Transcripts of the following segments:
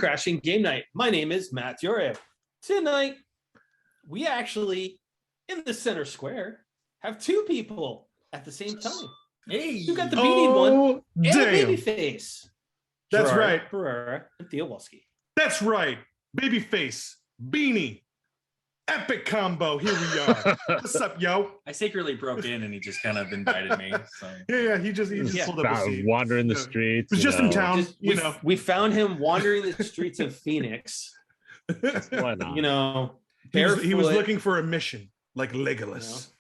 Crashing Game Night. My name is Matt Diore. Tonight, we actually, in the center square, have two people at the same time. Hey, you got the beanie one and a baby face. That's Gerard right. Herrera and Theo Wolski. That's right. Babyface, beanie, epic combo. Here we are. What's up, yo? I secretly broke in and he just kind of invited me. So. Yeah. He just pulled up a seat. Wandering the streets. It was just in town. We found him wandering the streets of Phoenix. Why not? You know, he was looking for a mission, like Legolas.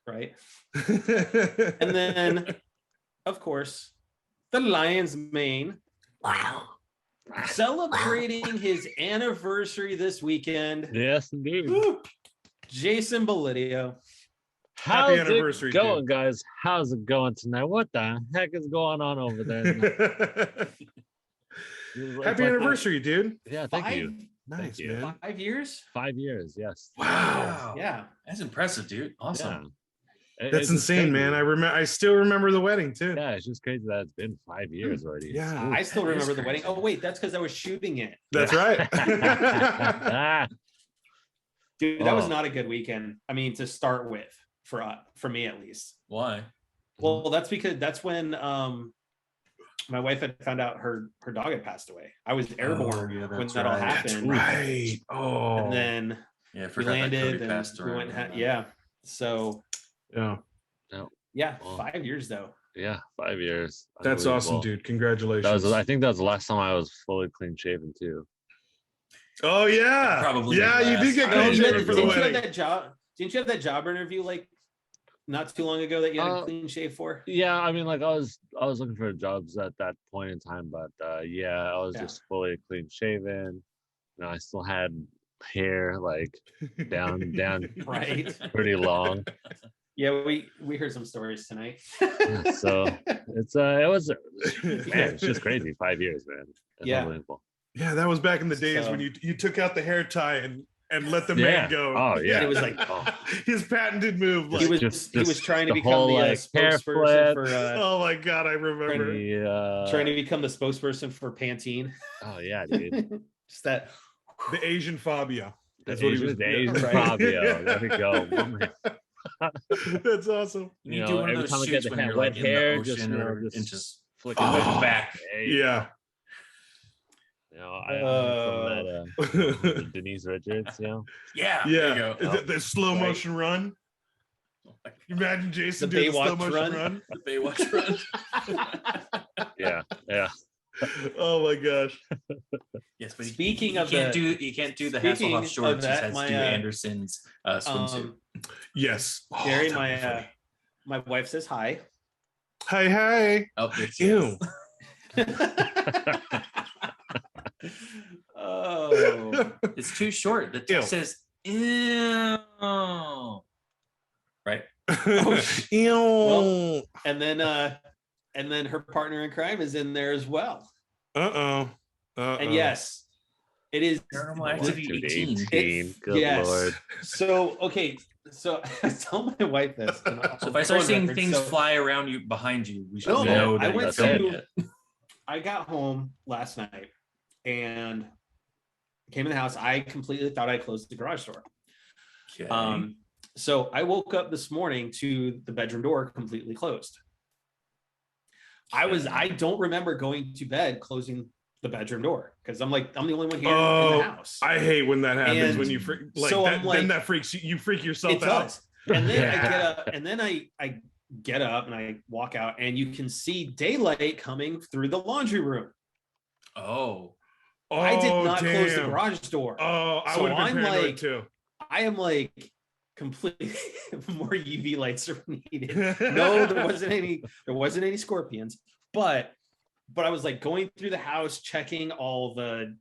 You know, right. And then, of course, the lion's mane. Wow. Celebrating his anniversary this weekend. Yes, indeed. Jason Belidio. How's it going, guys? How's it going tonight? What the heck is going on over there? Happy anniversary, dude. Yeah, thank you. Nice, man. 5 years? 5 years, yes. Wow. Yeah. That's impressive, dude. Awesome. Yeah. That's insane, man. I still remember the wedding too. Yeah, it's just crazy that it's been 5 years already. Yeah. I still remember the wedding. Oh, wait, that's because I was shooting it. That's right. Dude, that was not a good weekend. I mean, to start with, for me at least. Why? Well, that's because that's when my wife had found out her dog had passed away. I was airborne when that all happened. That's right. Oh. And then we landed and we went. So. Yeah. 5 years though. Yeah, 5 years. That's awesome, dude. Congratulations. I think that was the last time I was fully clean shaven too. Oh yeah. Probably. Yeah, you did get clean shaven for the wedding. Didn't you have that job interview like not too long ago that you had a clean shave for? Yeah, I mean, like I was looking for jobs at that point in time, but I was just fully clean shaven. You know, I still had hair like down right, pretty long. Yeah, we heard some stories tonight. Yeah, so it was just crazy. 5 years, man. That's unbelievable. Yeah, that was back in the days when you took out the hair tie and let the man go. Oh yeah, it was like his patented move. Like, he was trying to become the spokesperson for. Oh my god, I remember. Trying to become the spokesperson for Pantene. Oh yeah, dude. Just that. The Asian Fabio. That's what he was. The Asian Fabio. There we go. That's awesome. You do one of those shoots when you're like in the ocean or just flicking back. Yeah. You know, I from that Denise Richards, you know? Yeah. There you go. Is it the slow motion run? Imagine Jason doing the slow motion run. The Baywatch run. Yeah. Oh my gosh. Yes, but speaking of you can't do the Hasselhoff shorts. He has to do Anderson's swimsuit. Yes, Jerry, my wife says hi. Hi. Oh, ew. Oh, it's too short. The text says ew. Right. Ew. Well, and then her partner in crime is in there as well. And yes, it is Paranormal Activity 18. Good Lord. So I tell my wife this. So if I start seeing things fly around you behind you, we should know that I got home last night and came in the house. I completely thought I closed the garage door. Okay. So I woke up this morning to the bedroom door completely closed. I don't remember going to bed closing the bedroom door because I'm the only one here in the house. I hate when that happens, when you freak then that freaks you freak yourself out. And then I get up I get up and I walk out and you can see daylight coming through the laundry room. I did not close the garage door. I would have been paranoid too. I am like completely more UV lights are needed. No, there wasn't any scorpions, but I was like going through the house, checking all the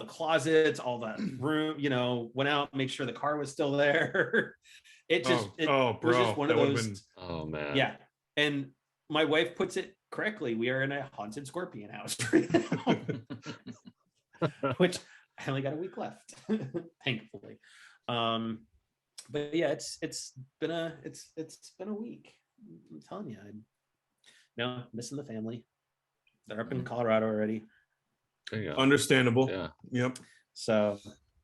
closets, all the room, went out, make sure the car was still there. It was just one of those. Oh man. Yeah. And my wife puts it correctly. We are in a haunted scorpion house right now. Which I only got a week left, thankfully. But yeah, it's been a week. I'm telling you, missing the family. They're up in Colorado already. There you go. Understandable. Yeah. Yep. So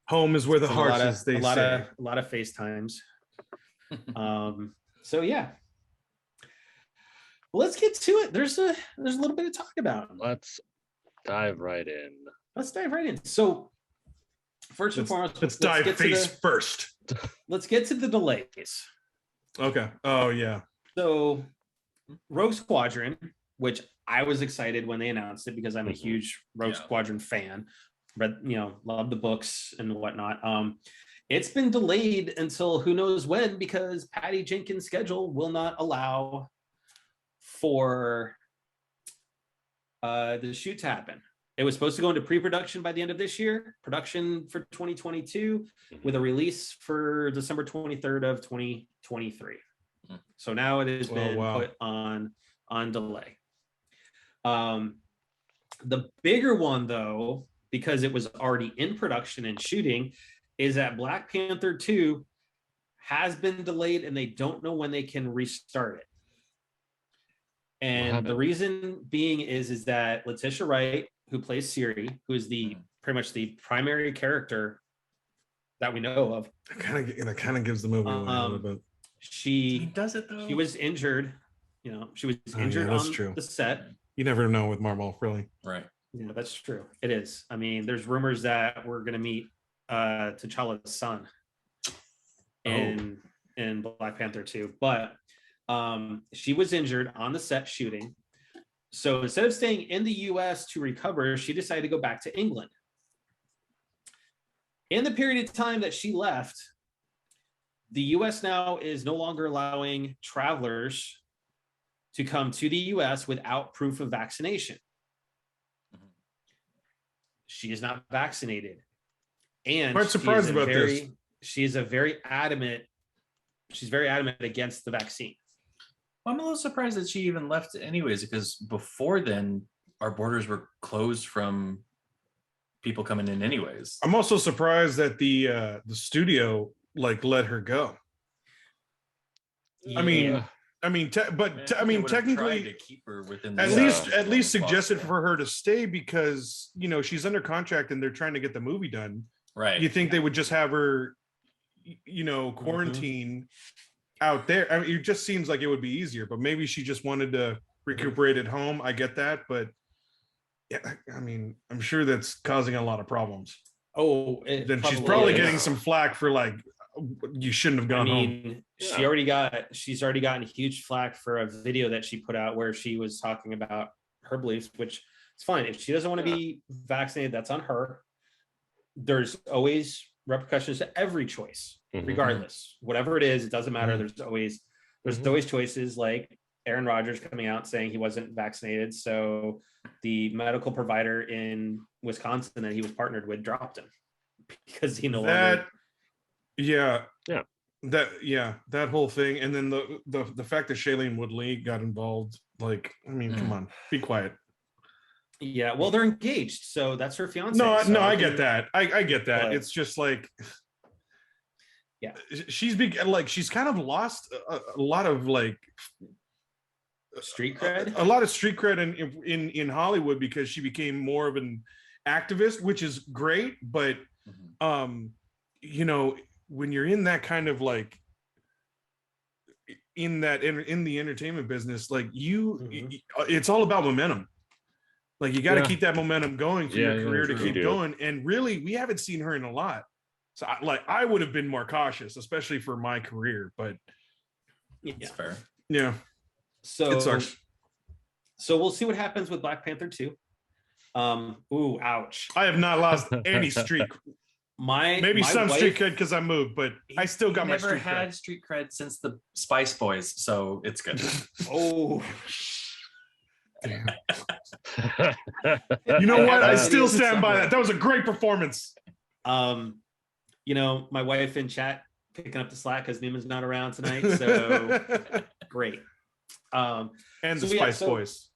home is where the heart is. They a say. lot of FaceTimes. So yeah. Well, let's get to it. There's a little bit to talk about. Let's dive right in. So first and foremost, let's dive face first. Let's get to the delays. Okay. Oh yeah. So Rogue Squadron, which I was excited when they announced it because I'm a huge Rogue Squadron fan. Read, love the books and whatnot. It's been delayed until who knows when because Patty Jenkins' schedule will not allow for the shoot to happen. It was supposed to go into pre-production by the end of this year, production for 2022, with a release for December 23rd of 2023. So now it has been put on delay. The bigger one, though, because it was already in production and shooting, is that Black Panther 2 has been delayed and they don't know when they can restart it. And the reason being is that Letitia Wright, who plays Siri, who is pretty much the primary character that we know of. It kind of gives the movie away a little bit. She does it though. She was injured. She was injured on the set. You never know with Marvel, really. Right. Yeah, that's true. It is. I mean, there's rumors that we're gonna meet T'Challa's son in Black Panther 2, but she was injured on the set shooting. So instead of staying in the US to recover, she decided to go back to England. In the period of time that she left, the US now is no longer allowing travelers to come to the US without proof of vaccination. She is not vaccinated. And quite surprised about this. She's very adamant against the vaccine. I'm a little surprised that she even left anyways, because before then our borders were closed from people coming in anyways. I'm also surprised that the studio let her go. Yeah. Technically, to keep her within at least suggested for her to stay because she's under contract and they're trying to get the movie done. Right. You think they would just have her, quarantine out there? I mean, it just seems like it would be easier. But maybe she just wanted to recuperate at home. I get that, but yeah, I mean, I'm sure that's causing a lot of problems. Oh, then she's probably getting some flack for you shouldn't have gone home. She's already gotten huge flack for a video that she put out where she was talking about her beliefs, which is fine. If she doesn't want to be vaccinated, that's on her. There's always repercussions to every choice, regardless. Whatever it is, it doesn't matter. There's always choices like Aaron Rodgers coming out saying he wasn't vaccinated. So the medical provider in Wisconsin that he was partnered with dropped him because he no longer. That whole thing, and then the fact that Shailene Woodley got involved, come on, be quiet. Yeah, well, they're engaged, so that's her fiance. No, so I get that. I get that. But it's just she's she's kind of lost a lot of street cred. A lot of street cred in Hollywood because she became more of an activist, which is great, but when you're in that kind of in the entertainment business, it's all about momentum. You got to keep that momentum going for your career to keep going. And really, we haven't seen her in a lot. So I would have been more cautious, especially for my career, but it's fair. Yeah. So it sucks. So we'll see what happens with Black Panther 2. Ooh, ouch. I have not lost any streak. Maybe some street cred because I moved, but I still got my street cred. Never had street cred since the Spice Boys, so it's good. Oh, damn. You know what? I still stand by that. That was a great performance. My wife in chat picking up the slack because Newman's not around tonight, so great. And the Spice Boys.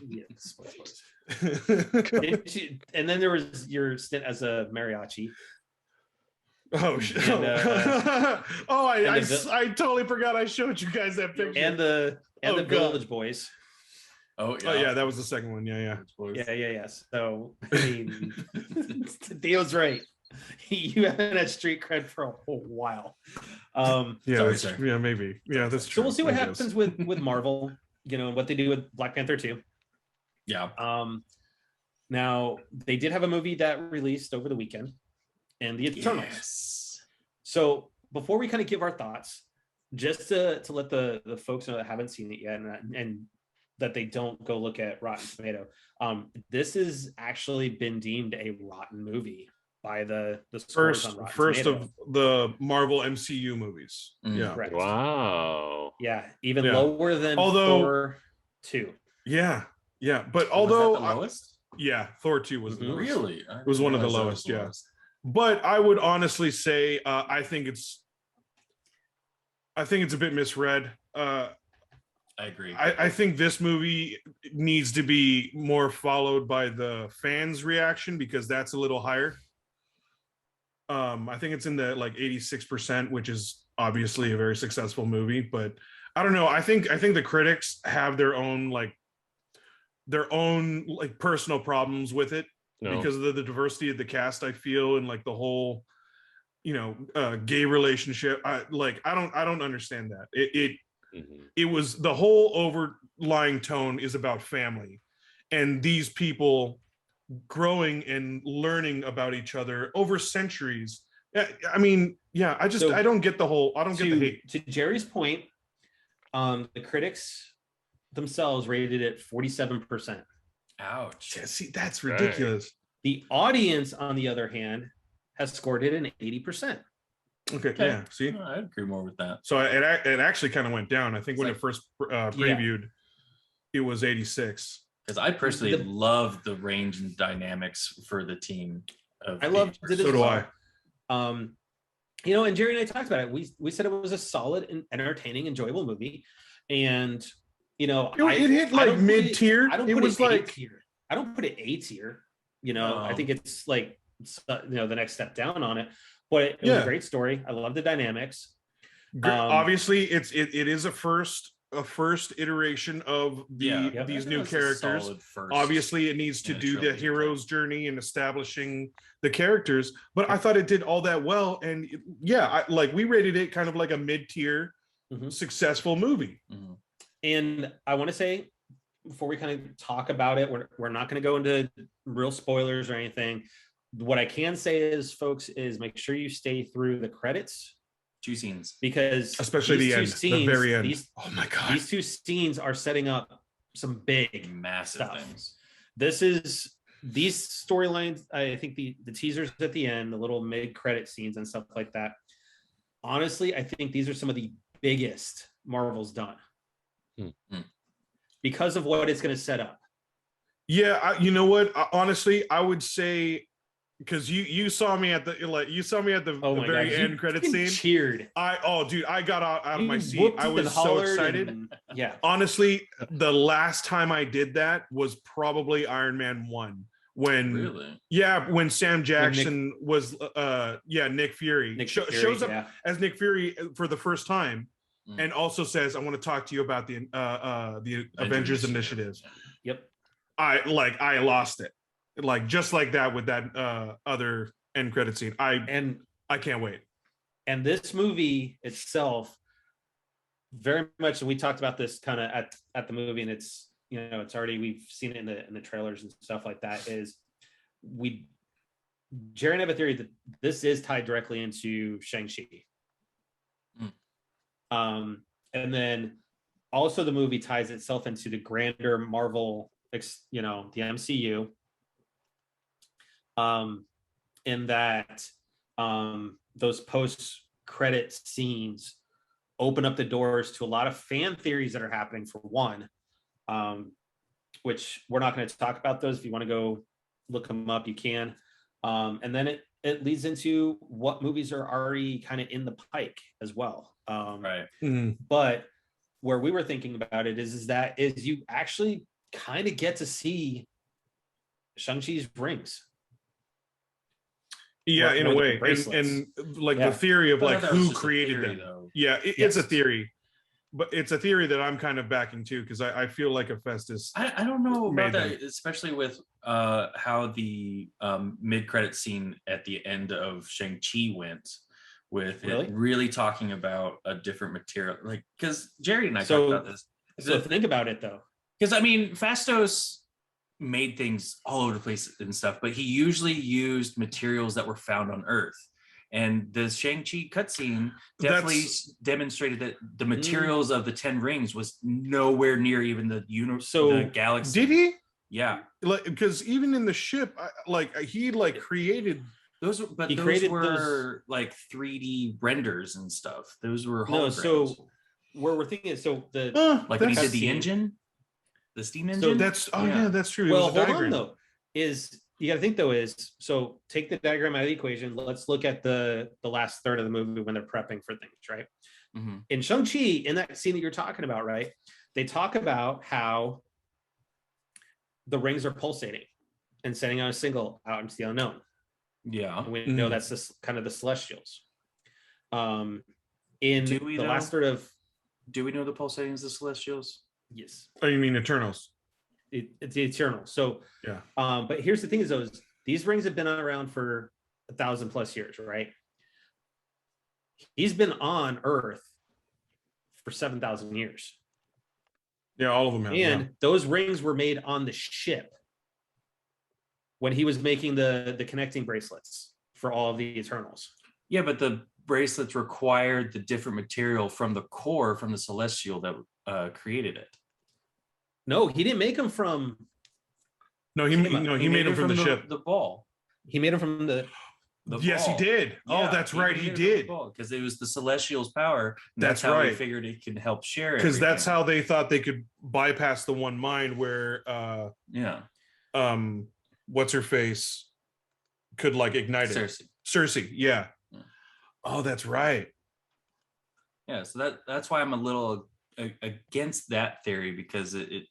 Yeah, the Spice Boys. And then there was your stint as a mariachi. Oh, I totally forgot I showed you guys that picture. And the Village Boys. Oh Oh yeah, that was the second one. Yeah. Yeah. So I mean, Theo's right. You haven't had street cred for a whole while. Yeah, yeah, maybe. Yeah, that's true. So we'll see what happens with Marvel, and what they do with Black Panther 2. Yeah. Now they did have a movie that released over the weekend, and the Eternals. Yes. So before we kind of give our thoughts, just to let the folks know that haven't seen it yet, and that they don't go look at Rotten Tomato, this has actually been deemed a rotten movie by the first of the Marvel MCU movies. Yeah. Correct. Wow. Yeah, even lower than Thor 2. Yeah. But although was that the lowest? Thor 2 was the lowest. Really? It was one of the lowest. Yeah. But I would honestly say I think it's a bit misread. I agree. I think this movie needs to be more followed by the fans' reaction, because that's a little higher. I think it's in the 86%, which is obviously a very successful movie, but I don't know. I think the critics have their own personal problems with it because of the diversity of the cast, I feel, and the whole gay relationship. I don't understand that. It was, the whole overlying tone is about family and these people growing and learning about each other over centuries. I mean, I don't get the whole, I don't get the hate. To Jerry's point, the critics themselves rated it 47%. Ouch. Yeah, see, that's ridiculous. The audience, on the other hand, has scored it an 80%. Okay. Yeah. See, I'd agree more with that. So it actually kind of went down. I think when it first previewed, it was 86. Because I personally love the range and dynamics for the team. I loved it. So do I. And Jerry and I talked about it. We said it was a solid and entertaining, enjoyable movie, and it hit mid-tier. I don't put it A tier. I don't put it A tier. I think it's the next step down on it. But it was a great story. I love the dynamics. Obviously, it is a first iteration of these new characters. Obviously, it needs to do the hero's journey and establishing the characters. But I thought it did all that well, and we rated it kind of like a mid-tier, successful movie. Mm-hmm. And I want to say, before we kind of talk about it, we're not going to go into real spoilers or anything. What I can say is, folks, is make sure you stay through the credits. 2 scenes, because especially the very end. Oh my god, these 2 scenes are setting up some big, massive things. These storylines. I think the teasers at the end, the little mid-credit scenes and stuff like that. Honestly, I think these are some of the biggest Marvel's done because of what it's going to set up. Yeah, you know what? Honestly, I would say, because you saw me at the the very end credit scene. Cheered. I got out of my seat. I was so excited. Honestly, the last time I did that was probably Iron Man 1. When Sam Jackson was Nick Fury shows up as Nick Fury for the first time, and also says, "I want to talk to you about the Avengers Initiative." Yep. I lost it. Just like that with that other end credit scene. I can't wait. And this movie itself, very much, and we talked about this kind of at the movie, and it's it's already, we've seen it in the trailers and stuff like that, is Jerry and I have a theory that this is tied directly into Shang-Chi. And then also the movie ties itself into the grander Marvel, the MCU. In that those post-credit scenes open up the doors to a lot of fan theories that are happening, for one, which we're not going to talk about those. If you want to go look them up, you can. And then it leads into what movies are already kind of in the pike as well. Right. But where we were thinking about it is you actually kind of get to see Shang-Chi's rings. Yeah, in a way, and the theory of who created them. Yeah, it's a theory. but it's a theory that I'm kind of backing too, because I feel like Hephaestus. I don't know about them. that, especially with how the mid-credit scene at the end of Shang-Chi went, with it really talking about a different material. Like, because Jerry and I talked about this. So think about it though. Because I mean, Fastos made things all over the place and stuff, but he usually used materials that were found on Earth. And the Shang-Chi cutscene definitely demonstrated that the materials of the 10 rings was nowhere near even the universe, the galaxy. Did he? Yeah. Like, because even in the ship, he created those, but those were like 3D renders and stuff. Those were holograms. No, so where we're thinking is when he did the engine, the steam engine. So that's that's true. Well, hold on though. You got to think though so take the diagram out of the equation. Let's look at the last third of the movie when they're prepping for things, right? Mm-hmm. In Shang-Chi, in that scene that you're talking about, right? They talk about how the rings are pulsating and sending out a signal out into the unknown. Yeah. And we know that's kind of the Celestials. In the last third of... Do we know the pulsating is the Celestials? Yes. Oh, you mean Eternals? It's the Eternal. So yeah. But here's the thing: is these rings have been around for 1,000+ years, right? He's been on Earth for 7,000 years. Yeah, all of them have. And those rings were made on the ship when he was making the connecting bracelets for all of the Eternals. Yeah, but the bracelets required the different material from the core from the Celestial that created it. No, he didn't make them from. No, he made them from the ship. The ball. He made them from the yes, ball. He did. Yeah, that's right. He did. Because it was the Celestial's power. That's how right. They figured it could help share it. Because that's how they thought they could bypass the one mind where what's her face could like ignite it. Cersei. Yeah. Oh, that's right. Yeah, so that's why I'm a little against that theory, because it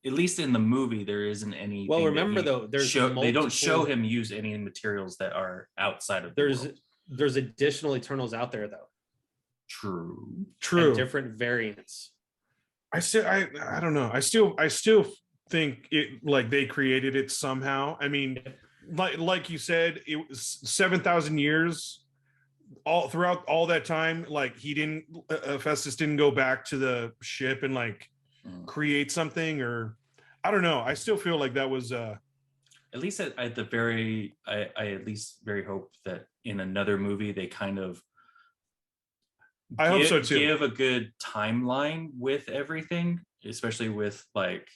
at least in the movie there isn't any. Well, remember though, they don't show him use any materials that are outside of there's additional Eternals out there though. True. And different variants. I don't know. I still think it like they created it somehow. I mean, like you said, it was 7,000 years. All throughout all that time, like Hephaestus didn't go back to the ship and like create something, or I don't know. I still feel like that was at least at the very I at least very hope that in another movie they kind of hope so too. Give a good timeline with everything, especially with like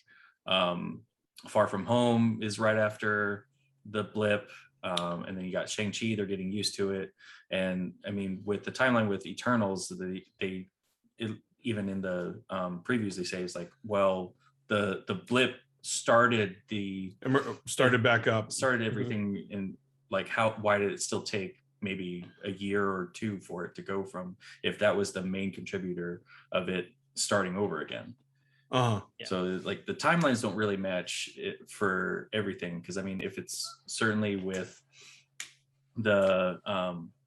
Far From Home is right after the blip. And then you got Shang-Chi, they're getting used to it. And I mean, with the timeline with Eternals, they even in the previews, they say it's like, well, the blip started back up. Started everything in like why did it still take maybe a year or two for it to go from, if that was the main contributor of it starting over again. So like the timelines don't really match it for everything, because I mean, if it's certainly with the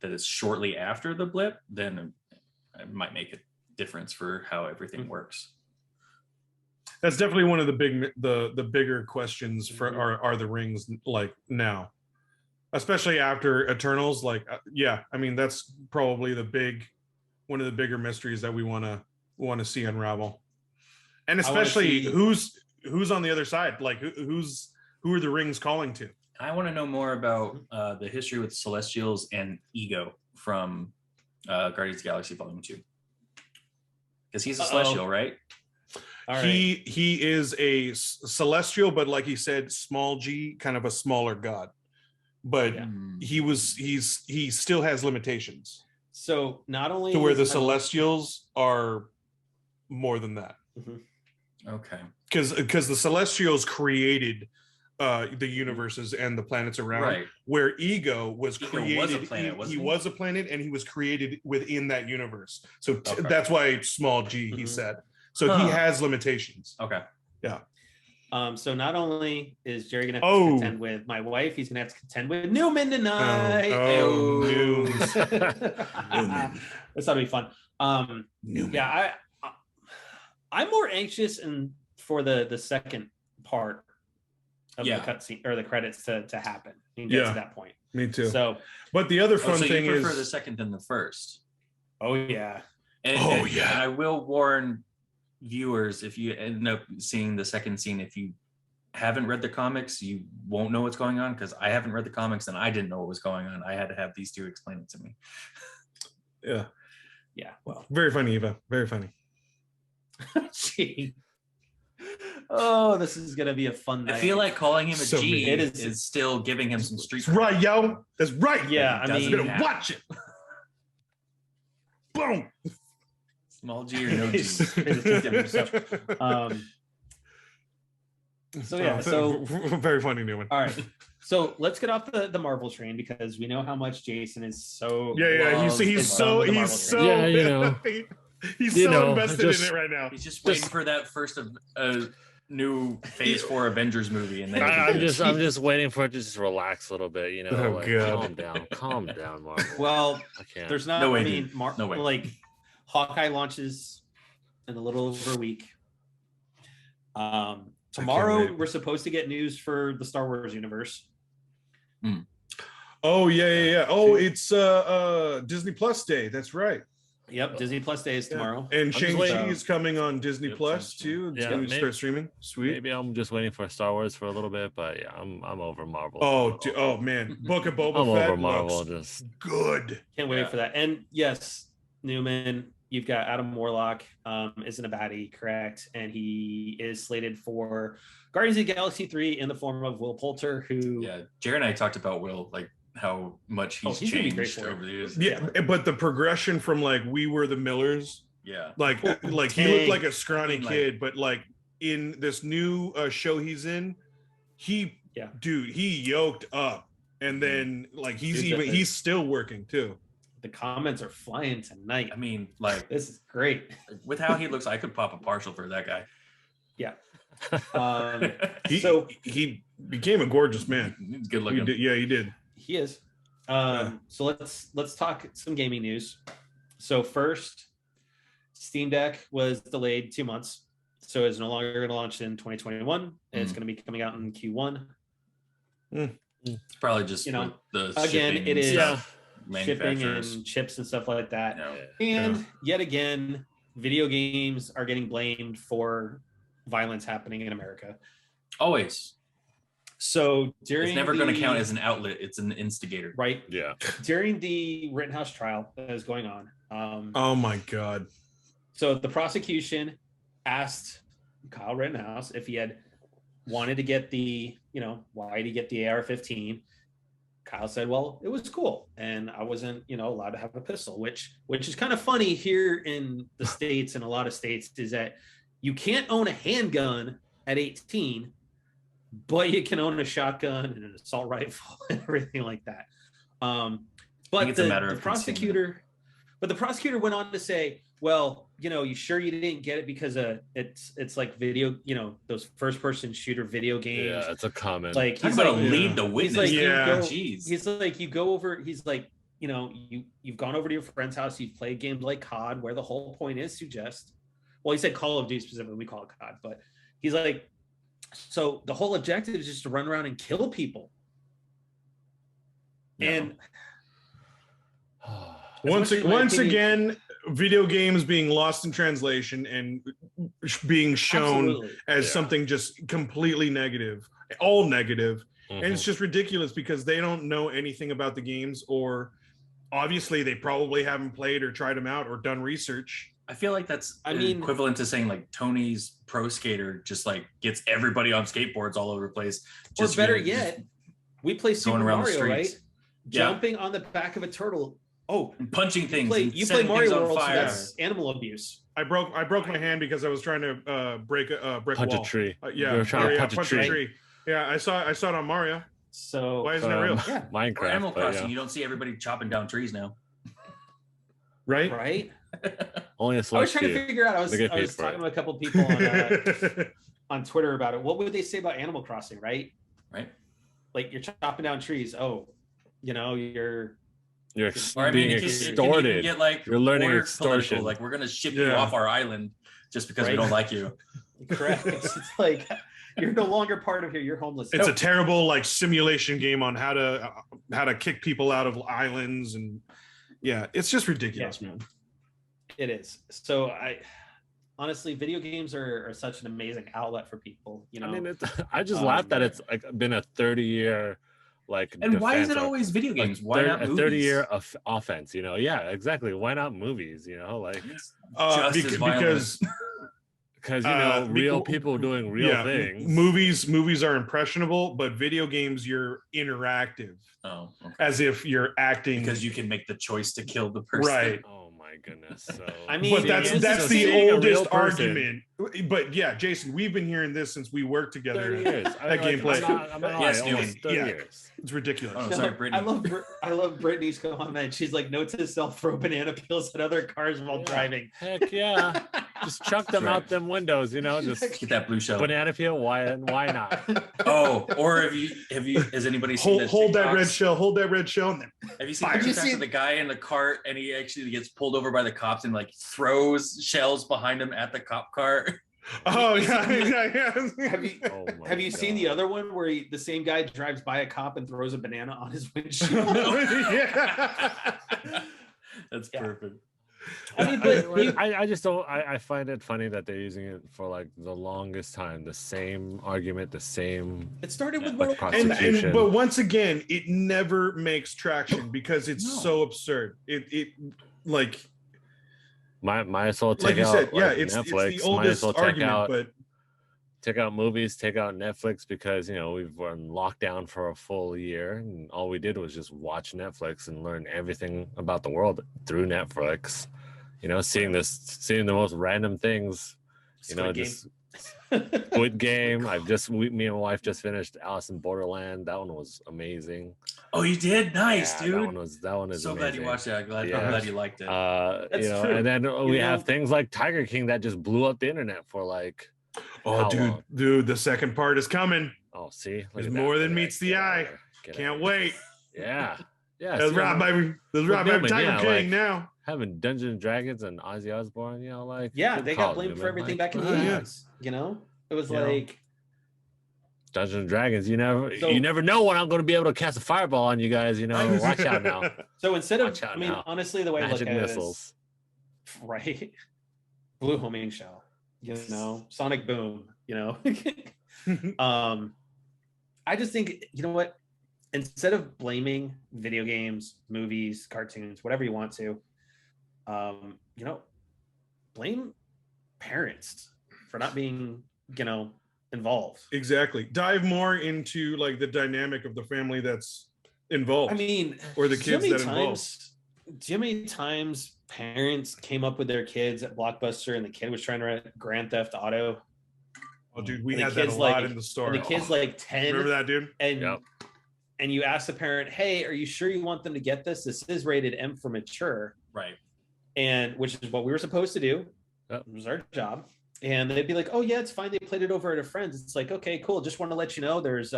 that is shortly after the blip, then it might make a difference for how everything works. That's definitely one of the bigger questions for are the rings like now, especially after Eternals. Like I mean, that's probably one of the bigger mysteries that we want to see unravel. And especially who's on the other side, like who are the rings calling to? I want to know more about the history with Celestials and Ego from Guardians of the Galaxy Volume 2, because he's a Celestial, right? All right. He is a Celestial, but like he said, small g, kind of a smaller god. But he still has limitations. So not only to where the Celestials are more than that. Mm-hmm. Okay. Because the Celestials created the universes and the planets around, right, where Ego was created. Was a planet, he was a planet, and he was created within that universe. So that's why small g, he said. So he has limitations. Okay. Yeah. So not only is Jerry gonna have to contend with my wife, he's gonna have to contend with Newman tonight. Newman. That's gonna be fun. Newman. Yeah, I'm more anxious for the second part of the cutscene or the credits to happen and get to that point. Me too. So, but the other fun thing you prefer is the second than the first. Oh yeah. And I will warn viewers, if you end up seeing the second scene, if you haven't read the comics, you won't know what's going on, because I haven't read the comics and I didn't know what was going on. I had to have these two explain it to me. Yeah. Well, very funny, Eva. Very funny. Gee. Oh, this is gonna be a fun night. I feel like calling him a G is still giving him some street. That's right, yo. That's right. Yeah, I mean, gonna watch it. Boom. Small G or no G. So yeah, so very funny, Newman. All right, so let's get off the Marvel train, because we know how much Jason is so he's so he's so invested in it right now. He's just waiting for that first new Phase 4 Avengers movie, and then I'm just waiting for it to just relax a little bit, you know. Calm down, Marvel. Well, I can't. There's not. No way, I mean, no way. Like Hawkeye launches in a little over a week. Tomorrow we're supposed to get news for the Star Wars universe. Oh yeah. Oh, it's Disney Plus Day. That's right. Yep, Disney Plus Day is tomorrow. And Shang-Chi is coming on Disney Plus too. It's going to start streaming. Sweet. Maybe I'm just waiting for Star Wars for a little bit, but yeah, I'm over Marvel. Oh man, Book of Boba I'm Fett over Marvel. Just good. Can't wait for that. And yes, Newman, you've got Adam Warlock, isn't a baddie, correct? And he is slated for Guardians of the Galaxy 3 in the form of Will Poulter, who Jared and I talked about Will, like how much he's changed over the years. Yeah, but the progression from like We Were the Millers, like he looked like a scrawny kid, but like in this new show he's in, he yoked up, and then like he's still working too. The comments are flying tonight. I mean, like, this is great. With how he looks, I could pop a partial for that guy. Yeah. He became a gorgeous man. He's good looking. He did. He is. So let's talk some gaming news. So first, Steam Deck was delayed 2 months, so it's no longer going to launch in 2021. It's going to be coming out in Q1. It's probably just the again, it is shipping manufacturers, and chips and stuff like that. And yet again, video games are getting blamed for violence happening in America. Always. So it's never going to count as an outlet. It's an instigator. Right. Yeah. During the Rittenhouse trial that is going on. Oh my God. So the prosecution asked Kyle Rittenhouse if he had wanted to get why did he get the AR-15? Kyle said, well, it was cool. And I wasn't, allowed to have a pistol, which is kind of funny here in the States, and a lot of states, is that you can't own a handgun at 18, but you can own a shotgun and an assault rifle and everything like that. But the prosecutor went on to say, well, you sure you didn't get it because it's like video, those first person shooter video games. Yeah, it's a comment. Like he's like lead the witness. He's like, you go over, he's like, you've gone over to your friend's house, you've played games like COD, where the whole point is to just, well, he said Call of Duty specifically, we call it COD, but he's like, so the whole objective is just to run around and kill people. No. And once again, video games being lost in translation and being shown as something just completely negative, all negative. And it's just ridiculous because they don't know anything about the games, or obviously they probably haven't played or tried them out or done research. I feel like that's equivalent to saying like Tony's Pro Skater just like gets everybody on skateboards all over the place. Or better yet, we play Super Mario, right? Jumping on the back of a turtle. Oh, and punching things. You play Mario World, so that's animal abuse. I broke my hand because I was trying to break a brick wall. Punch a tree. You were trying to punch a tree. Yeah, I saw it on Mario. So why isn't it real? Yeah. Minecraft. Or Animal Crossing, you don't see everybody chopping down trees now. Right? Only a I was trying to figure out. I was talking to a couple of people on Twitter about it. What would they say about Animal Crossing, right? Right. Like you're chopping down trees. Oh, you're being extorted. You get like you're learning extortion. Like we're gonna ship you off our island just because we don't like you. Correct. It's like you're no longer part of here. You're homeless. It's a terrible like simulation game on how to kick people out of islands, and yeah, it's just ridiculous, man. It is. So honestly, video games are such an amazing outlet for people. You know, I mean, I just laugh that it's like been a 30-year like. And why is it always video games? Why not movies? A 30-year offense? You know, yeah, exactly. Why not movies? You know, like because you know, real people doing real things. Movies are impressionable, but video games you're interactive. Oh, okay. As if you're acting because you can make the choice to kill the person. Right. Oh my goodness. So I mean, but that's the oldest argument. But yeah, Jason, we've been hearing this since we worked together. 30 years. That gameplay. Yes, 30 years. It's ridiculous. Oh, sorry, Brittany. I love Brittany's comment. She's like, note to self: throw banana peels at other cars while driving. Heck yeah! Just chuck them out them windows. You know, just get that blue shell. Banana peel. Why not? Oh, or have you? Has anybody seen hold that red shell? Hold that red shell. And then have you seen TikToks of the guy in the cart and he actually gets pulled over by the cops and like throws shells behind him at the cop car? Oh yeah. Have you seen the other one where the same guy drives by a cop and throws a banana on his windshield? That's perfect. I mean, but I just don't. I find it funny that they're using it for like the longest time. The same argument, the same. It started with like prosecution. but once again, it never makes traction because it's so absurd. It like. Might as well take like you out said, Netflix. It's the oldest argument, but take out movies, take out Netflix because, you know, we've been in lockdown for a full year and all we did was just watch Netflix and learn everything about the world through Netflix. You know, seeing the most random things, just Squid Game. Me and my wife just finished Alice in Borderland. That one was amazing. Oh, you did? Nice, dude. That one is so amazing. Glad you watched that. I'm glad you liked it. That's true. And then we have things like Tiger King that just blew up the internet for like. Oh, dude, the second part is coming. Oh, see, there's more than meets the eye. Can't wait. Yeah. That's right, baby. That's right, baby. Tiger King now. Having Dungeons and Dragons and Ozzy Osbourne, you know, like they got blamed for everything back in the 80s. You know, it was like Dungeons and Dragons. You never know when I'm going to be able to cast a fireball on you guys. You know, watch out now. So instead of, honestly, the way Magic I look at missiles. it is, right, blue homing shell. You know, sonic boom. You know, I just think, you know what? Instead of blaming video games, movies, cartoons, whatever you want to, you know, blame parents for not being, you know, involved. Exactly. Dive more into like the dynamic of the family that's involved. I mean, or the kids that involved. Do you know how many times parents came up with their kids at Blockbuster and the kid was trying to rent Grand Theft Auto? Oh, dude, we had that a lot in the store. And the kid's like 10. Remember that, dude? And you ask the parent, hey, are you sure you want them to get this? This is rated M for mature. Right. And which is what we were supposed to do. It was our job. And they'd be like, oh yeah, it's fine. They played it over at a friend's. It's like, okay, cool. Just want to let you know there's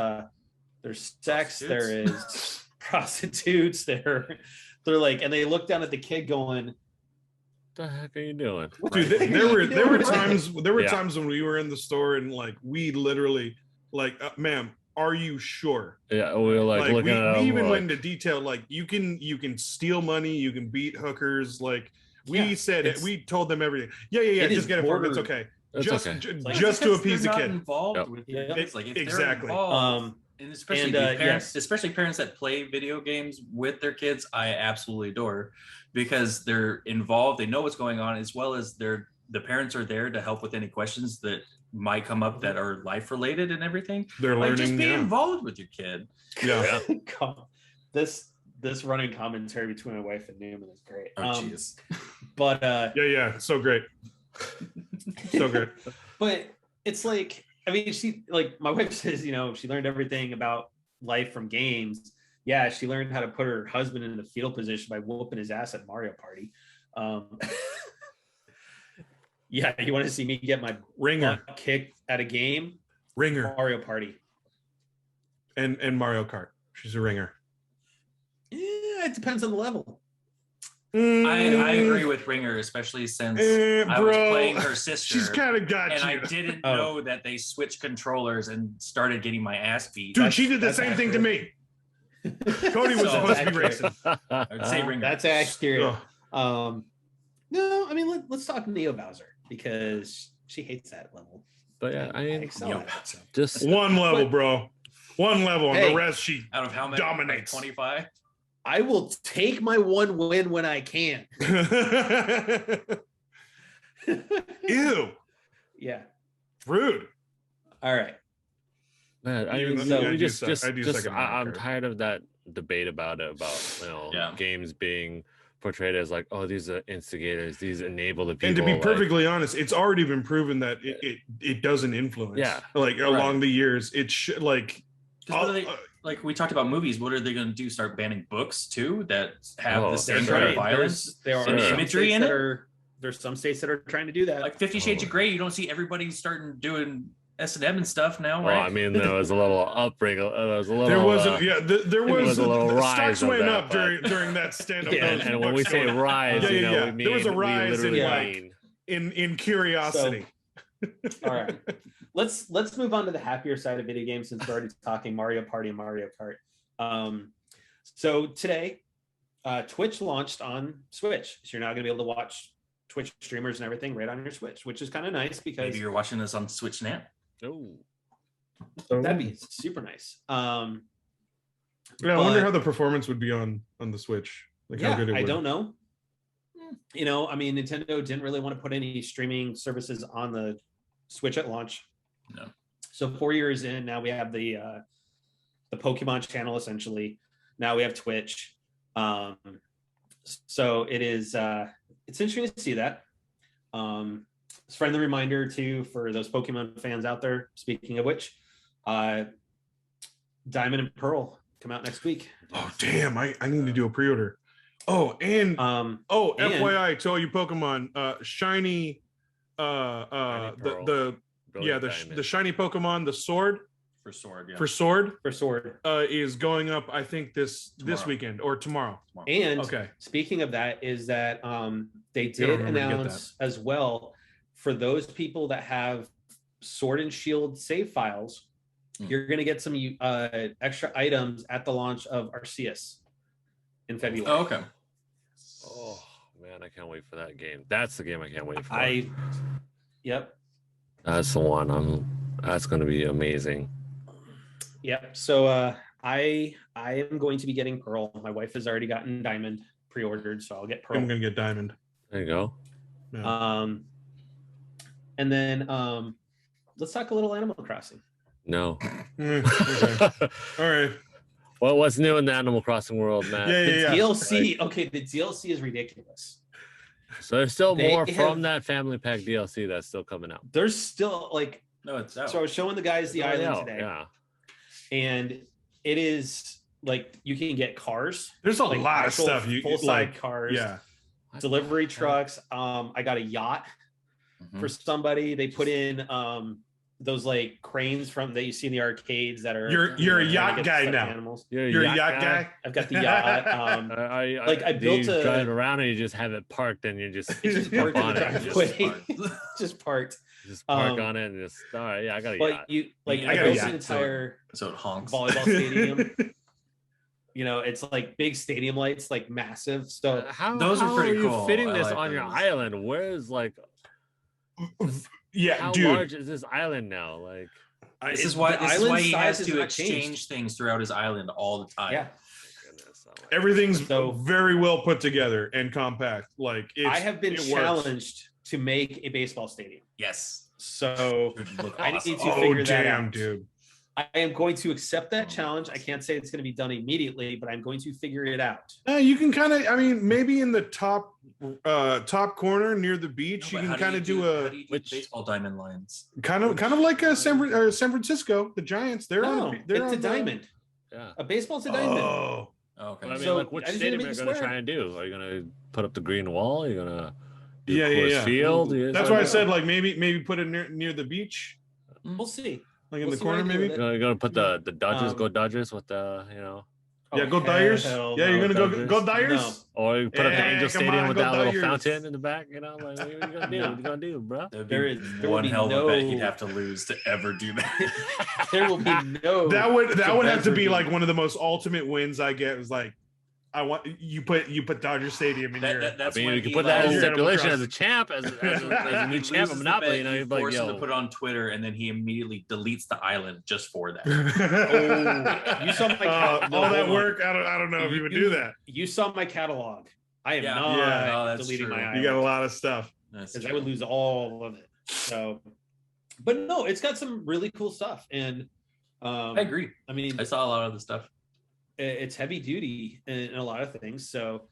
sex, there is prostitutes, they're like, and they look down at the kid going, what the heck are you doing? Dude, there were times when we were in the store and like we literally like, ma'am, are you sure? Yeah, we were like looking at we even went into detail, like you can steal money, you can beat hookers, like we said it, we told them everything. Yeah, just get it for them. It's okay. Just to appease the kid. Involved with kids. Like if exactly. They're involved, and especially parents that play video games with their kids, I absolutely adore, because they're involved, they know what's going on, as well as the parents are there to help with any questions that might come up that are life related and everything. They're learning. Just be involved with your kid. Yeah. This running commentary between my wife and Newman is great. Oh jeez. But yeah, so great. So great. But it's like, I mean, she, like my wife says, you know, she learned everything about life from games. Yeah, she learned how to put her husband in the fetal position by whooping his ass at Mario Party. Yeah, you want to see me get my ringer kicked at a game? Ringer. Mario Party. And Mario Kart. She's a ringer. Yeah, it depends on the level. I agree with Ringer, especially since I was playing her sister. She's kind of got and you. I didn't know that they switched controllers and started getting my ass beat. Dude, she did the same thing to me. Cody was supposed to be racing. I would say Ringer. That's accurate. No, I mean let's talk Neo Bowser because she hates that level. But yeah, I mean, just one level, bro. One level, and the rest she out of how many dominates. 25. I will take my one win when I can. Ew. Yeah. Rude. All right. Man, I'm tired of that debate about games being portrayed as like, oh, these are instigators, these enable the people. And to be perfectly honest, it's already been proven that it doesn't influence. Yeah. Like along the years, it should like. Like we talked about movies, what are they going to do? Start banning books too that have the same kind of violence and imagery in it? There's some states that are trying to do that. Like 50 Shades of Grey, you don't see everybody starting doing S&M and stuff now, right? Well, I mean, there was a little upbring. There was a little. There wasn't. There was a little rise. Stocks went up during that stand-up. And when we say rise, we mean there was a rise in curiosity. All right, let's move on to the happier side of video games since we're already talking Mario Party and Mario Kart. So today, Twitch launched on Switch, so you're now going to be able to watch Twitch streamers and everything right on your Switch, which is kind of nice because maybe you're watching this on Switch now. Oh, that'd be super nice. I wonder how the performance would be on the Switch. Like how good it would. I don't know. You know, I mean, Nintendo didn't really want to put any streaming services on the Switch at launch. No. So 4 years in, now we have the Pokemon channel essentially. Now we have Twitch. So it is it's interesting to see that. It's a friendly reminder too for those Pokemon fans out there. Speaking of which, Diamond and Pearl come out next week. Oh damn! I need to do a pre-order. Oh, and FYI to all you Pokemon, shiny, the shiny Pokemon, the sword for sword is going up. I think this weekend or tomorrow. And speaking of that, is that they did announce as well for those people that have Sword and Shield save files, you're going to get some extra items at the launch of Arceus in February. Oh, okay. Oh man, I can't wait for that game. That's the game I can't wait for. Yep. That's the one. That's going to be amazing. Yep. So I am going to be getting Pearl. My wife has already gotten Diamond pre-ordered, so I'll get Pearl. I'm going to get Diamond. There you go. Yeah. And then let's talk a little Animal Crossing. No. Okay. All right. Well, what's new in the Animal Crossing world, Matt? The DLC. Okay, the DLC is ridiculous. So there's still more from that Family Pack DLC that's still coming out. There's still no, it's out. So I was showing the guys the island today. Yeah. And it is you can get cars. There's a lot of stuff you full-side cars. Yeah. Delivery trucks. I got a yacht for somebody. They put in those cranes that you see in the arcades that are. You're a yacht guy now. Animals. You're a yacht guy. I've got the yacht. I built a. Drive around and you just have it parked and you just parked on it. Just parked. Just park on it and just. All right, yeah, I got a yacht. I built an entire so it honks. volleyball stadium. It's big stadium lights, massive. So those are pretty cool. How are you fitting this on your island? Where's how dude. large is this island now? This is why he has to exchange things throughout his island all the time. Yeah. Everything's very well put together and compact. I have been challenged to make a baseball stadium. Yes. So I need to figure that out, dude. I am going to accept that challenge. I can't say it's going to be done immediately, but I'm going to figure it out. You can kind of, maybe in the top corner near the beach, you can kind of do baseball diamond lines. Kind of like San Francisco, the Giants. They're it's a diamond. Yeah, a baseball's a diamond. Oh, okay. Well, which stadium are you going to try and do? Are you going to put up the green wall? Are you going to do field? That's why I said maybe put it near the beach. We'll see. In the corner, maybe. You're gonna put the Dodgers go Dodgers with the Yeah, go Dyers. Yeah, you're gonna go Dyers. No. Or you put up the Angel Stadium with that little Dyers. fountain in the back. You know, like what are you gonna do? What are you gonna do, bro? There would be one hell of a bet he'd have to lose to ever do that. There will be no. That would have to be like one of the most ultimate wins I get. Was like, I want you put Dodger Stadium in your. That's I mean, when you can put that in stipulation as a champ, as When a new he champ of loses the Monopoly. bet, You know, you you're like, force him yo. to put it on Twitter, and then he immediately deletes the island just for that. You saw my all that work. I don't know if you would do that. You saw my catalog. I am Yeah. not That's deleting true. my You island. got a lot of stuff. Because I would lose all of it. So, but no, it's got some really cool stuff, and I agree. I mean, I saw a lot of the stuff. it's heavy duty in a lot of things. So,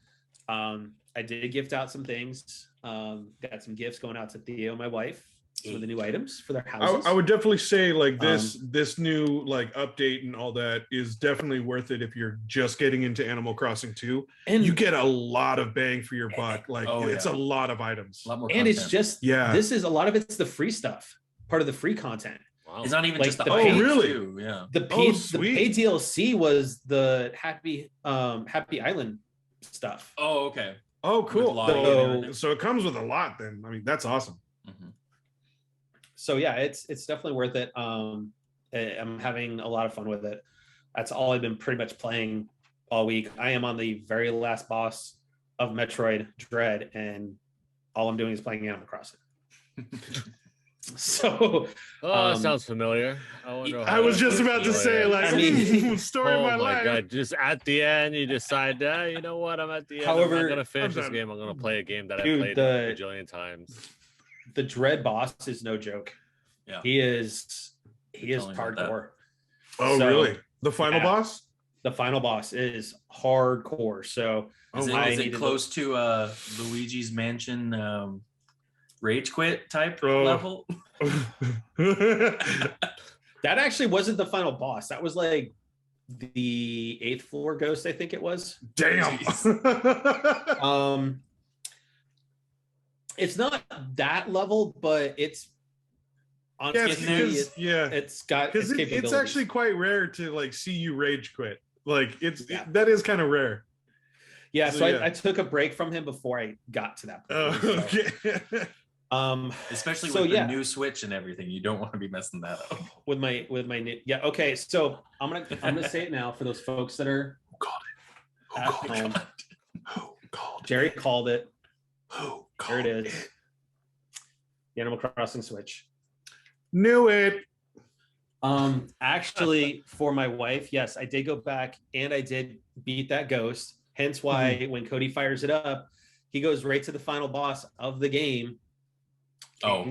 I did gift out some things. Got some gifts going out to Theo, my wife, some of the new items for their houses. I would definitely say like this new like update and all that is definitely worth it if you're just getting into Animal Crossing 2. And you get a lot of bang for your buck. Like it's a lot of items. A lot more and content. it's just this is a lot of it's the free stuff, part of the free content. Wow. It's not even Like just the the items, paid- really? too. Yeah. The paid DLC was the Happy Island stuff. Oh, okay. Oh, cool. With So it comes with a lot then. I mean, that's awesome. Mhm. So yeah, it's definitely worth it. I'm having a lot of fun with it. That's all I've been pretty much playing all week. I am on the very last boss of Metroid Dread, and all I'm doing is playing Animal Crossing. So that sounds familiar. I was just about to say, like, I mean, story of my life. God, just at the end, you decide, you know what? I'm at the end. However, I'm not gonna finish this game. I'm gonna play a game that I Dude, played a bajillion times. The Dread boss is no joke. Yeah. He is hardcore. Oh, really? The final boss? The final boss is hardcore. So Is it close to Luigi's Mansion rage quit type level? That actually wasn't the final boss. That was like the 8th floor ghost, I think it was. Damn. It's not that level, but it's it's got it's actually quite rare to like see you rage quit. Like that is kind of rare. Yeah, so I took a break from him before I got to that point. Okay. Especially with the new Switch and everything, you don't want to be messing that up. With my new, okay. So I'm gonna say it now for those folks that are Jerry called it. There it is. The Animal Crossing Switch. Knew it. Actually, for my wife, yes, I did go back and I did beat that ghost. Hence why when Cody fires it up, he goes right to the final boss of the game. So he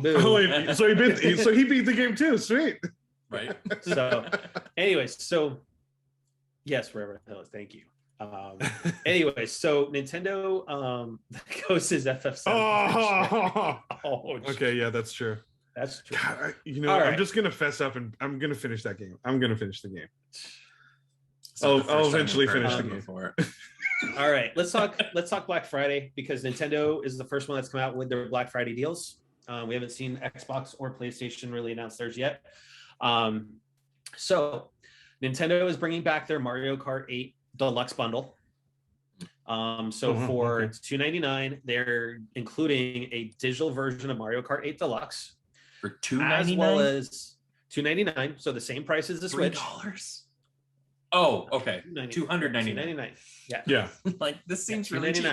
beat the game too. Sweet. Right. So, anyways, yes, Forever Hills. Thank you. Anyways, so Nintendo Ghost is FF7. Okay, yeah, that's true. That's true. God, I'm just gonna fess up and I'm gonna finish that game. I'm gonna finish the game. I'll eventually finish the game. All right, let's talk Black Friday, because Nintendo is the first one that's come out with their Black Friday deals. We haven't seen Xbox or PlayStation really announce theirs yet. So Nintendo is bringing back their Mario Kart 8 Deluxe bundle. For $299, they're including a digital version of Mario Kart 8 Deluxe for $299, as well as $299. So the same price as the Switch. $3. Oh, okay. $299. Yeah. Like this seems really cheap.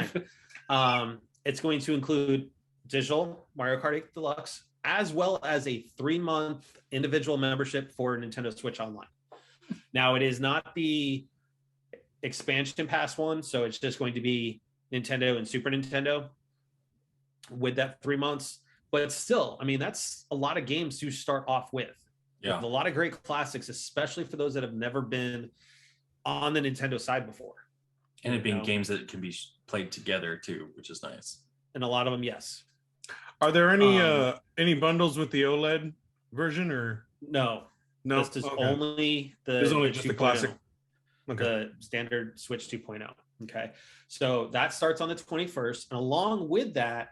It's going to include digital Mario Kart 8 Deluxe, as well as a 3-month individual membership for Nintendo Switch Online. Now, it is not the expansion pass one, so it's just going to be Nintendo and Super Nintendo with that 3 months. But still, I mean, that's a lot of games to start off with. Yeah. With a lot of great classics, especially for those that have never been on the Nintendo side before. And it being games that can be played together too, which is nice. And a lot of them, yes. Are there any bundles with the OLED version or no? This is only just the classic. The standard Switch 2.0. Okay. So that starts on the 21st. And along with that,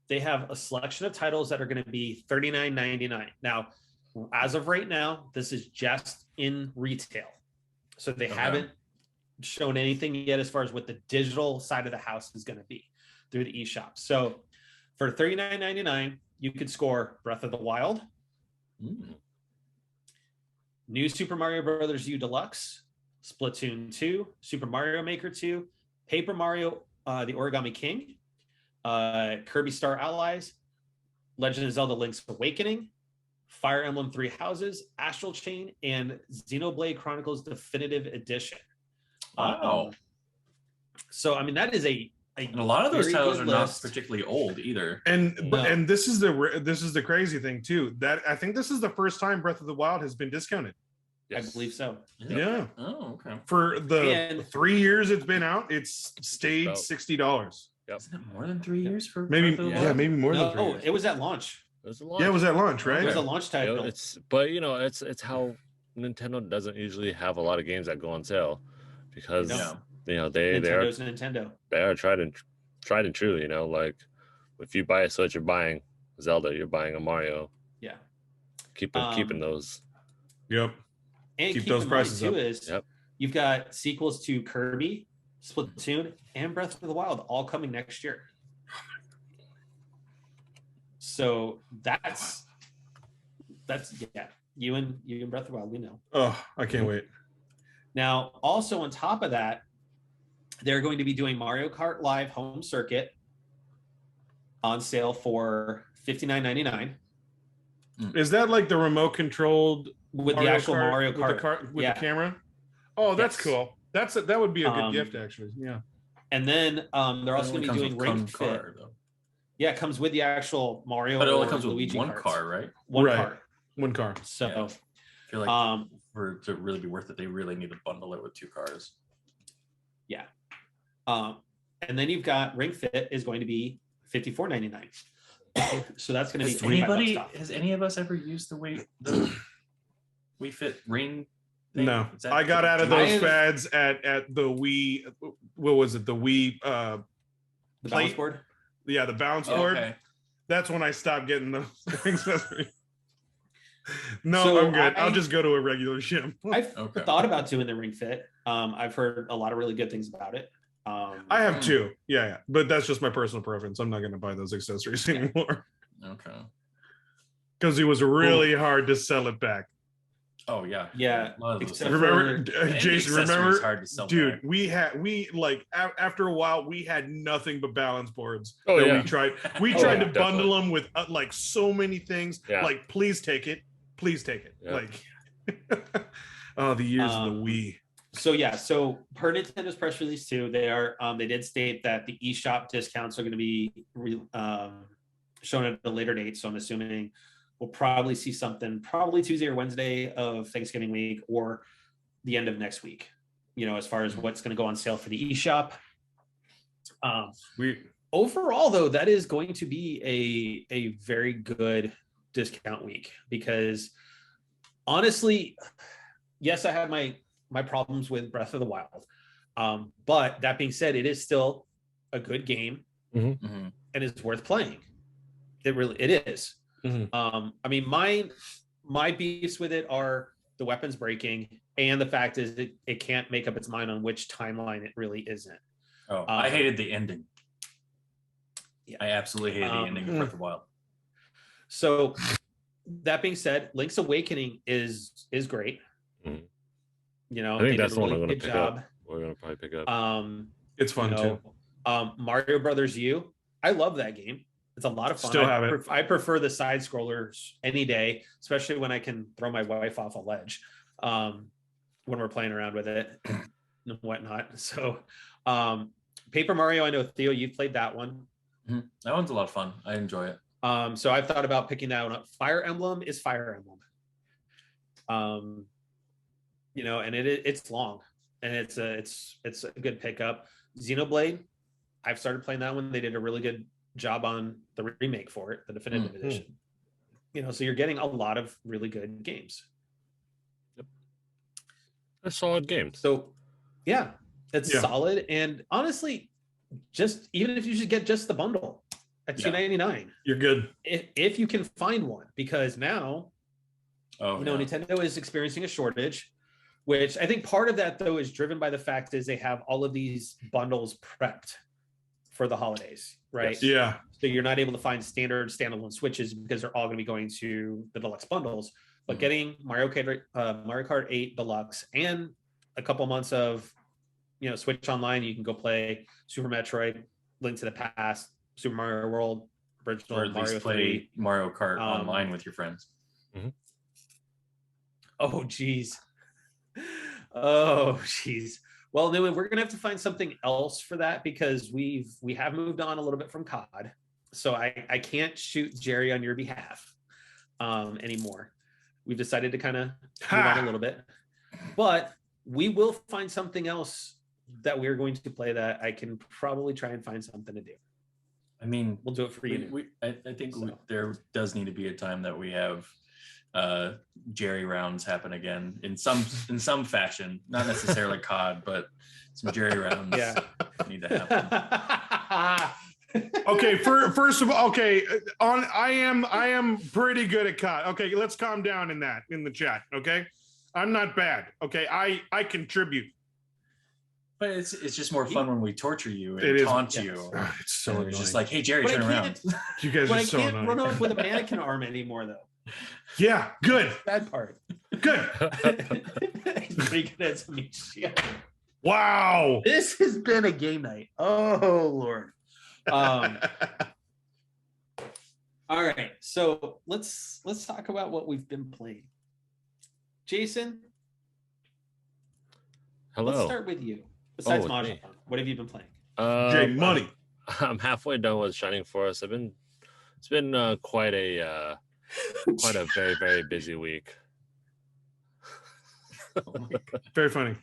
they have a selection of titles that are going to be $39.99. Now, as of right now, this is just in retail. So they haven't shown anything yet as far as what the digital side of the house is going to be through the eShop. So for $39.99, you could score Breath of the Wild, New Super Mario Brothers U Deluxe, Splatoon 2, Super Mario Maker 2, Paper Mario, the Origami King, Kirby Star Allies, Legend of Zelda Link's Awakening, Fire Emblem Three Houses, Astral Chain, and Xenoblade Chronicles Definitive Edition. Wow. So I mean that is and a lot of those titles are list. not particularly old either. And and this is the crazy thing too, that I think this is the first time Breath of the Wild has been discounted. Yes. I believe so. Yeah. Oh, okay. For the 3 years it's been out, it's stayed $60. Yep. Isn't it more than 3 years for maybe? Breath of the Wild? Yeah, maybe more than 3 years. It was at launch. It was a launch. Yeah, it was at launch, right? It was a launch title. But it's how Nintendo doesn't usually have a lot of games that go on sale, because Nintendo's Nintendo. They are tried and true. You know, like if you buy a Switch, you're buying Zelda, you're buying a Mario. Yeah. Keeping those. Yep. And keep those prices up. You've got sequels to Kirby, Splatoon, and Breath of the Wild all coming next year. So that's you and Breath of the Wild, we know. Oh, I can't wait. Now, also on top of that, they're going to be doing Mario Kart Live Home Circuit on sale for $59.99. Is that like the remote controlled with the actual Mario Kart with the camera? Oh, that's cool. That would be a good gift, actually. Yeah. And then they're also going to be doing Ring Fit. Yeah, it comes with the actual Mario. But it only comes with Luigi one carts. car, right? One car. So I feel like for it to really be worth it, they really need to bundle it with 2 cars. Yeah. And then you've got Ring Fit is going to be $54.99. So that's going to be $25 off. Has any of us ever used the Wii Fit ring thing? No, I got out of those fads at the Wii. What was it? The Wii the balance board. Yeah, the balance board. Okay. That's when I stopped getting those things. No, so I'm good. I'll just go to a regular gym. I've thought about doing the Ring Fit. I've heard a lot of really good things about it. I have too. Yeah. But that's just my personal preference. I'm not going to buy those accessories anymore. Okay. Because it was really hard to sell it back. Oh yeah. Yeah. Remember, Jason, remember, hard to sell dude, back. we after a while, we had nothing but balance boards. Oh, yeah. We tried to bundle them with like so many things. Yeah. Like, please take it. Yeah. Like, oh, the years of the Wii. So per Nintendo's press release too, they did state that the eShop discounts are going to be shown at a later date. So I'm assuming we'll probably see something probably Tuesday or Wednesday of Thanksgiving week or the end of next week, as far as what's going to go on sale for the eShop. Overall, though, that is going to be a very good discount week, because honestly, yes, I had my problems with Breath of the Wild. But that being said, it is still a good game and it's worth playing. It is. Mm-hmm. I mean, my beefs with it are the weapons breaking, and the fact is it can't make up its mind on which timeline it really isn't. Oh, I hated the ending. Yeah. I absolutely hated the ending of Breath of the Wild. So that being said, Link's Awakening is great. Mm-hmm. I think that's the one I'm going to pick up. We're going to probably pick up. It's fun too. Mario Brothers U. I love that game. It's a lot of fun. Still have it. I prefer the side scrollers any day, especially when I can throw my wife off a ledge when we're playing around with it and whatnot. So Paper Mario, I know Theo, you've played that one. Mm-hmm. That one's a lot of fun. I enjoy it. So I've thought about picking that one up. Fire Emblem is Fire Emblem. And it's long, and it's a good pickup. Xenoblade, I've started playing that one. They did a really good job on the remake for it, the definitive edition. So you're getting a lot of really good games. Yep. They're solid games. So yeah, it's solid. And honestly, just even if you should get just the bundle at $2.99, you're good. If you can find one, because now Nintendo is experiencing a shortage. which I think part of that though is driven by the fact is they have all of these bundles prepped for the holidays, right? Yes. Yeah. So you're not able to find standard standalone Switches because they're all going to be going to the deluxe bundles. But getting Mario Kart 8 Deluxe and a couple months of, you know, Switch Online, you can go play Super Metroid, Link to the Past, Super Mario World, original, or at least Mario play 3. Mario Kart online with your friends. Oh, geez. Oh, geez. Well, no, we're gonna have to find something else for that because we have moved on a little bit from COD, so I can't shoot Jerry on your behalf anymore. We've decided to kind of move on a little bit, but we will find something else that we're going to play that I can probably try and find something to do. I mean, we'll do it for you. I think there does need to be a time that we have Jerry rounds happen again in some fashion, not necessarily COD, but some Jerry rounds need to happen. Okay, first of all, okay, I am pretty good at COD. Okay, let's calm down in the chat. Okay, I'm not bad. Okay, I contribute. But it's just more fun when we torture you and taunt you. It's so annoying. It's just like, hey Jerry, turn around. You guys are so annoying. I can't run off with a mannequin arm anymore, though. Yeah, good. Bad part. Good. Pretty good at some shit. Wow. This has been a game night. Oh Lord. All right, so let's talk about what we've been playing. Jason, hello. Let's start with you. Besides Mahjong, what have you been playing? Jay Money. I'm halfway done with Shining Force. It's been quite a very, very busy week. Very funny.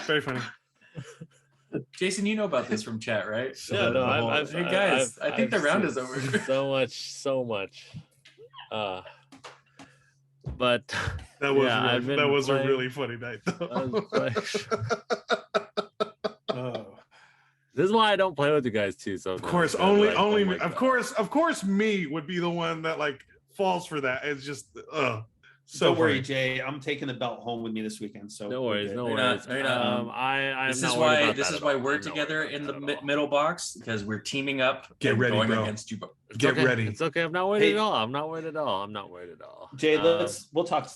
Very funny. Jason, you know about this from chat, right? Yeah, no, hey guys, I think the round is over. So much. But that was a really funny night, though. This is why I don't play with you guys too. So of course, of course, me would be the one that like falls for that. It's just so don't worry, Jay. I'm taking the belt home with me this weekend. So no worries. This is why we're together in the middle box, because we're teaming up. Get ready, going bro. Against you. Get ready. It's okay. I'm not worried at all. I'm not worried at all. Jay, we'll talk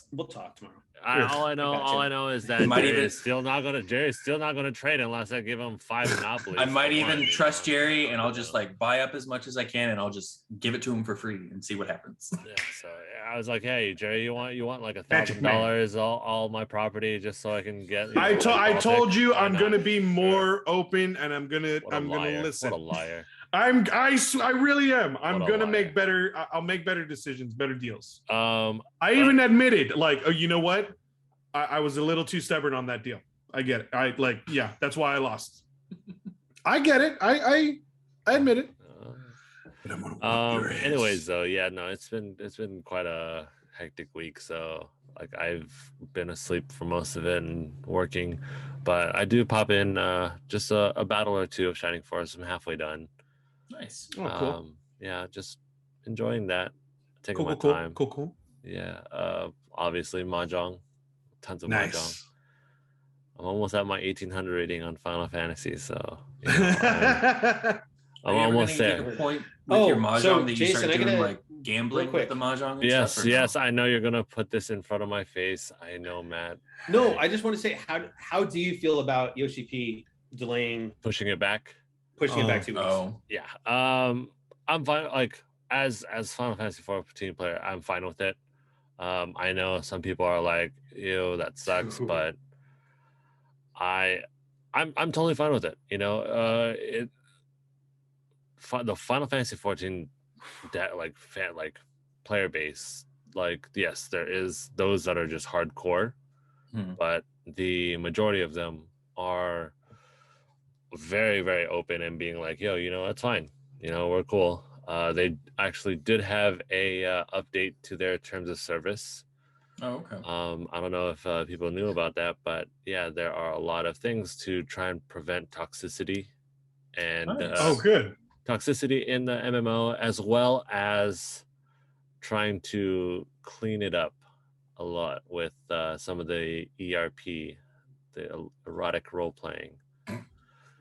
tomorrow. All I know is that Jerry's still not gonna trade unless I give him 5 monopolies. I might even trust Jerry, and I'll just like buy up as much as I can, and I'll just give it to him for free and see what happens. Yeah, so I was like, hey Jerry, you want like $1,000 all my property just so I can get. I told you I'm gonna be more open, and I'm gonna listen. What a liar. I really am. I'm gonna make better. I'll make better decisions, better deals. I even admitted, like, oh, you know what? I was a little too stubborn on that deal. I get it. That's why I lost. I get it. I admit it. Anyways, though, it's been quite a hectic week. So like I've been asleep for most of it and working, but I do pop in just a battle or two of Shining Force. I'm halfway done. Nice. Oh, cool. Just enjoying that. Taking my time. Cool. Yeah. Obviously Mahjong. Tons of nice. Mahjong. I'm almost at my 1800 rating on Final Fantasy, so I'm almost there. Get a point with your Mahjong that you start doing like gambling with the Mahjong? Yes. I know you're gonna put this in front of my face. I know, Matt. No, I just want to say, how do you feel about Yoshi P delaying, pushing it back 2 weeks? Yeah. I'm fine. Like as Final Fantasy 14 player, I'm fine with it. I know some people are like, ew, that sucks, but I'm totally fine with it. You know, the Final Fantasy 14 player base, like, yes, there is those that are just hardcore, but the majority of them are very, very open and being like, yo, you know, that's fine. You know, we're cool. They actually did have a update to their terms of service. Oh, okay. I don't know if people knew about that, but yeah, there are a lot of things to try and prevent toxicity and good toxicity in the MMO, as well as trying to clean it up a lot with some of the ERP, the erotic role playing.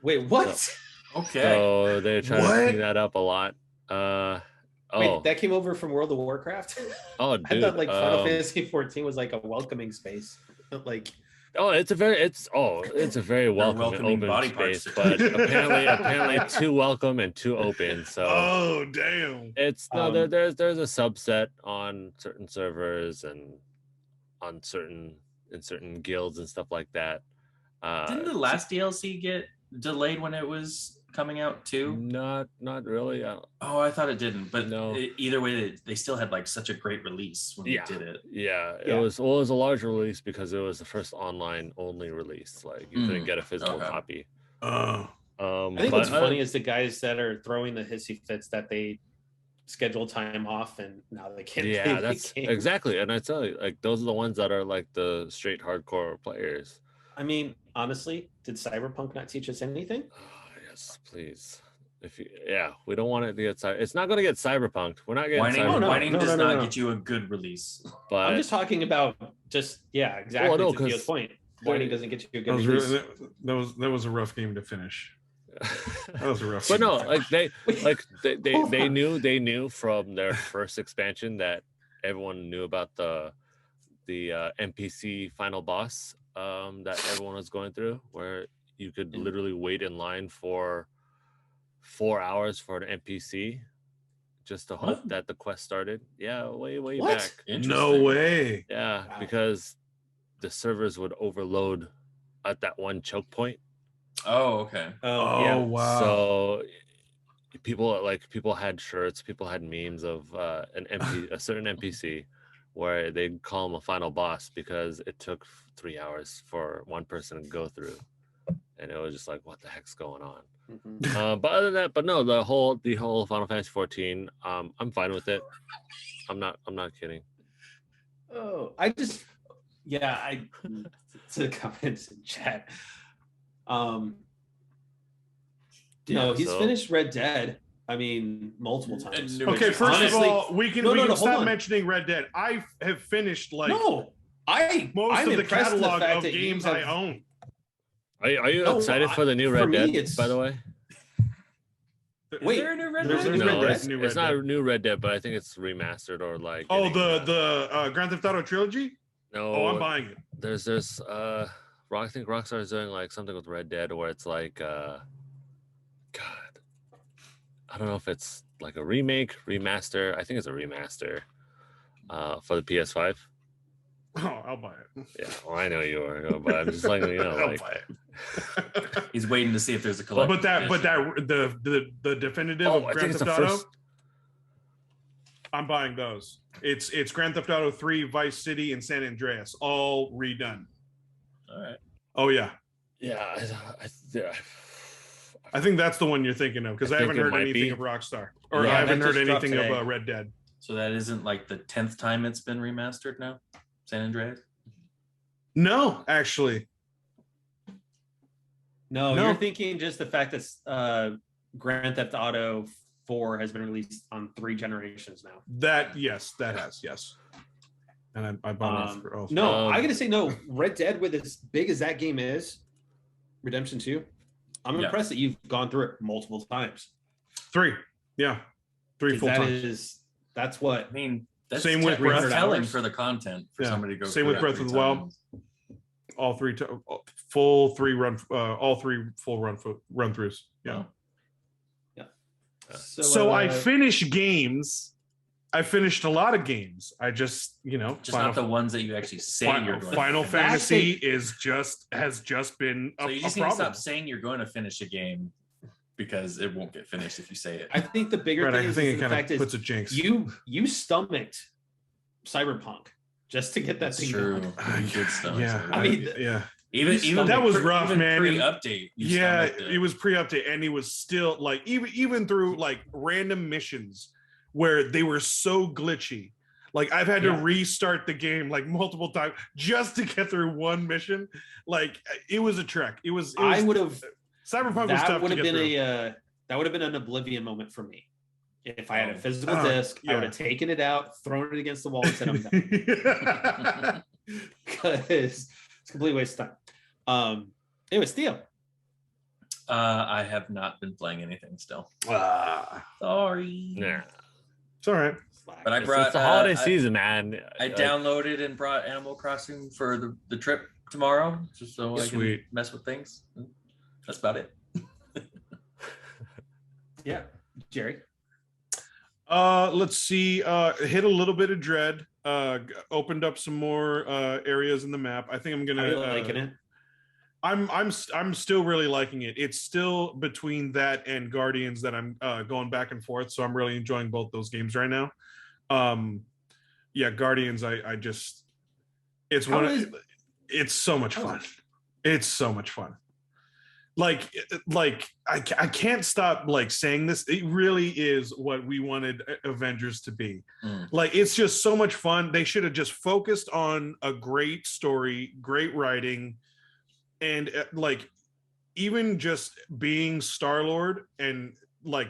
Wait, what? So, Okay. So they're trying to What? clean that up a lot. Wait, that came over from World of Warcraft? Oh, I dude. thought like Final Fantasy 14 was like a welcoming space. Like, it's a very welcoming open body space, parts. but apparently too welcome and too open. So Oh damn. it's there's a subset on certain servers and on certain guilds and stuff like that. Didn't the last DLC get delayed when it was coming out too? Not really. Oh, I thought it didn't, but no. Either way, they still had like such a great release when they did it. Yeah, it was a large release because it was the first online only release. Like you couldn't get a physical copy. Oh. I think what's funny is the guys that are throwing the hissy fits that they schedule time off and now they can't. Yeah, that's exactly. And I tell you, like those are the ones that are like the straight hardcore players. I mean, honestly, did Cyberpunk not teach us anything? Yes, please. We don't want it to get it's not going to get cyberpunked. We're not getting cyberpunked. Whining does not get you a good release. But I'm just talking about exactly. Well, no, to Theo's point. Whining doesn't get you a good release. That was a rough game to finish. That was a rough. But no, they knew from their first expansion that everyone knew about the NPC final boss that everyone was going through, where you could literally wait in line for 4 hours for an NPC just to hope that the quest started. Yeah, way back. No way. Yeah, because the servers would overload at that one choke point. Oh, okay. Oh, wow. So people had shirts, people had memes of a certain NPC where they'd call him a final boss because it took 3 hours for one person to go through. And it was just like, what the heck's going on? Mm-hmm. But other than that, but no, the whole Final Fantasy 14, I'm fine with it. I'm not kidding. Oh, to the comments in chat. He's finished Red Dead. I mean, multiple times. Okay, first of all, we can stop mentioning Red Dead. I have finished most of the catalog of games I own. Are you excited for the new Red Dead, by the way? Wait, is there a new Red Dead? No, it's not a new Red Dead, but I think it's remastered or like. Oh, the Grand Theft Auto trilogy? No. Oh, I'm buying it. There's I think Rockstar is doing like something with Red Dead where it's like, God, I don't know if it's like a remake, remaster. I think it's a remaster for the PS5. Oh, I'll buy it. Yeah, well, I know you are, but I'm just letting you know. I'll buy it. He's waiting to see if there's a collection. The definitive of Grand Theft Auto. I'm buying those. It's Grand Theft Auto 3, Vice City, and San Andreas, all redone. All right. Oh yeah. Yeah. I think that's the one you're thinking of because I haven't heard anything of Rockstar, or I haven't heard anything of Red Dead. So that isn't like the 10th time it's been remastered now, San Andreas? No, actually. No, you're thinking just the fact that Grand Theft Auto 4 has been released on 3 generations now. That has, yes. And I bought it for all. No, I gotta say no. Red Dead, with as big as that game is, Redemption 2. I'm impressed that you've gone through it multiple times. 3, yeah, 3 full times. That's what I mean. That's same with Breath telling for the content for somebody to go. Same with Breath of the Wild. All 3 full 3 run, all 3 full run throughs. Yeah. Yeah. So I finish games. I finished a lot of games. I just not the ones that you actually say you're going. Final Fantasy has just been so you just need to stop saying you're going to finish a game because it won't get finished if you say it. I think the bigger thing is the fact is puts a jinx. You stomached Cyberpunk just to get that thing done. Good stuff. Yeah, Even that was rough, man. Pre-update. It was pre-update, and it was still like even through like random missions where they were so glitchy. Like I've had to restart the game like multiple times just to get through one mission. Like it was a trek. It was I would have Cyberpunk was tough to get through. That would have been an Oblivion moment for me. If I had a physical disc, I would have taken it out, thrown it against the wall, and said I'm done. Because it's a complete waste of time. Anyways, Theo. I have not been playing anything still. Sorry. Nah. It's all right. But I brought it's the holiday season, man. I downloaded and brought Animal Crossing for the trip tomorrow, just so I can mess with things. That's about it. Yeah, Jerry. Let's see. Hit a little bit of Dread. Opened up some more areas in the map. I think I'm gonna. Are you liking it? I'm still really liking it. It's still between that and Guardians that I'm going back and forth. So I'm really enjoying both those games right now. Yeah, Guardians. I just. It's it's so much fun. It's so much fun. Like I can't stop saying this. It really is what we wanted Avengers to be. Like, it's just so much fun. They should have just focused on a great story, great writing, and even just being Star-Lord and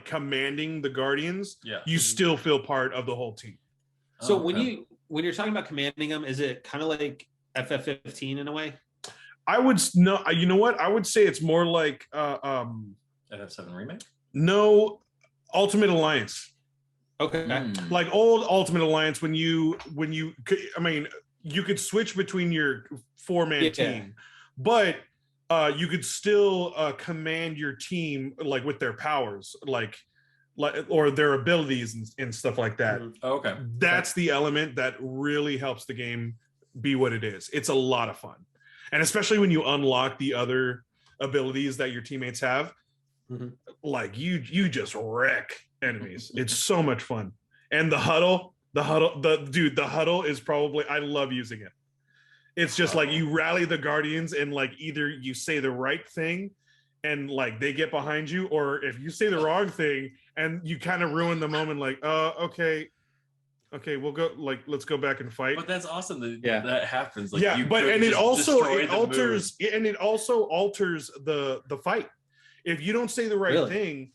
commanding the Guardians. Yeah, you still feel part of the whole team. So when you're talking about commanding them, is it kind of like FF15 in a way? I would no. You know what? I would say it's more like FF7 remake. No, Ultimate Alliance. Okay. Like old Ultimate Alliance, when you I mean, you could switch between your 4-man team, but you could still command your team with their powers, or their abilities and stuff like that. Okay. That's the element that really helps the game be what it is. It's a lot of fun. And especially when you unlock the other abilities that your teammates have, you just wreck enemies. It's so much fun. And the huddle is probably, I love using it. It's just you rally the Guardians and either you say the right thing and they get behind you, or if you say the wrong thing and you kind of ruin the moment, okay, we'll go. Let's go back and fight. But that's awesome that happens. It also alters the fight. If you don't say the right thing,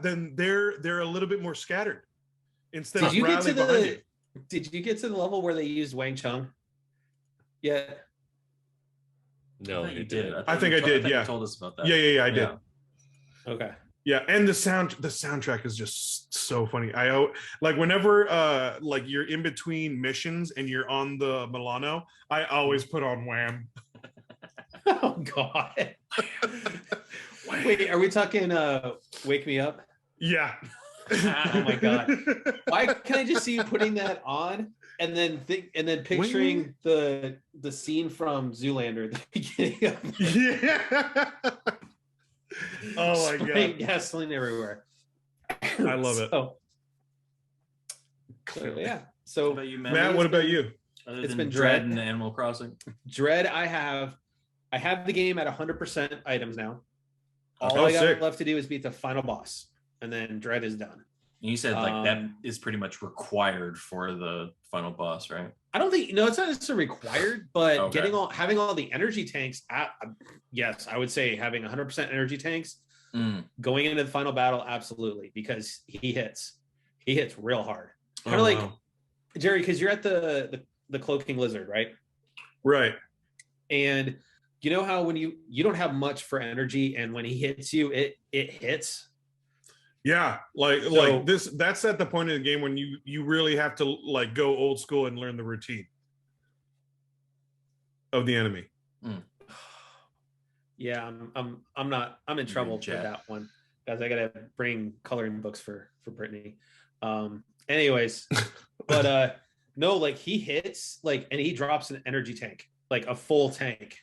then they're a little bit more scattered instead of rallying behind you. Did you get to the level where they used Wang Chung? Yeah. No, you did. I think I did. Yeah, you told us about that. Yeah, I did. Okay. Yeah, and the soundtrack is just so funny. I whenever you're in between missions and you're on the Milano, I always put on Wham. Oh God. Wait, are we talking Wake Me Up? Yeah. Oh my God. Why can't I just see you putting that on and then picturing the scene from Zoolander at the beginning of it? Yeah. Oh my God. Gasoline everywhere. I love it. Clearly, yeah. So Matt, what about you? It's been Dread and Animal Crossing. Dread, I have the game at 100% items now. All I got left to do is beat the final boss, and then Dread is done. You said that is pretty much required for the final boss, right? I don't think it's not necessarily required, but having all the energy tanks yes, I would say having 100% energy tanks going into the final battle, absolutely, because he hits real hard. Kind of Jerry, because you're at the cloaking lizard, right? Right. And you know how when you don't have much for energy, and when he hits you, it hits. Yeah, that's at the point of the game when you really have to go old school and learn the routine of the enemy. Yeah, I'm in trouble for that one, guys. I gotta bring coloring books for Brittany. Anyways, but no, he hits and he drops an energy tank, a full tank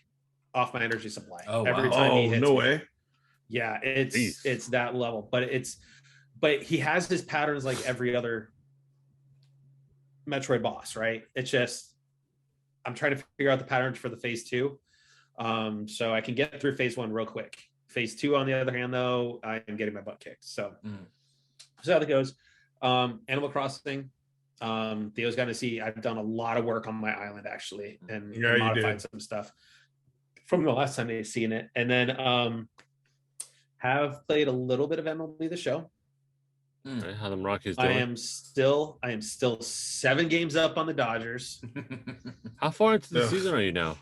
off my energy supply every time he hits. No way. Yeah, it's that level, but he has his patterns like every other Metroid boss, right? It's just I'm trying to figure out the patterns for the phase 2, so I can get through phase 1 real quick. Phase 2, on the other hand, though, I am getting my butt kicked. So how that goes. Animal Crossing. Theo's got to see. I've done a lot of work on my island actually, and modified some stuff from the last time they've seen it, and then have played a little bit of MLB The Show. Right, how them Rockies I doing? am still 7 games up on the Dodgers. How far into the season are you now?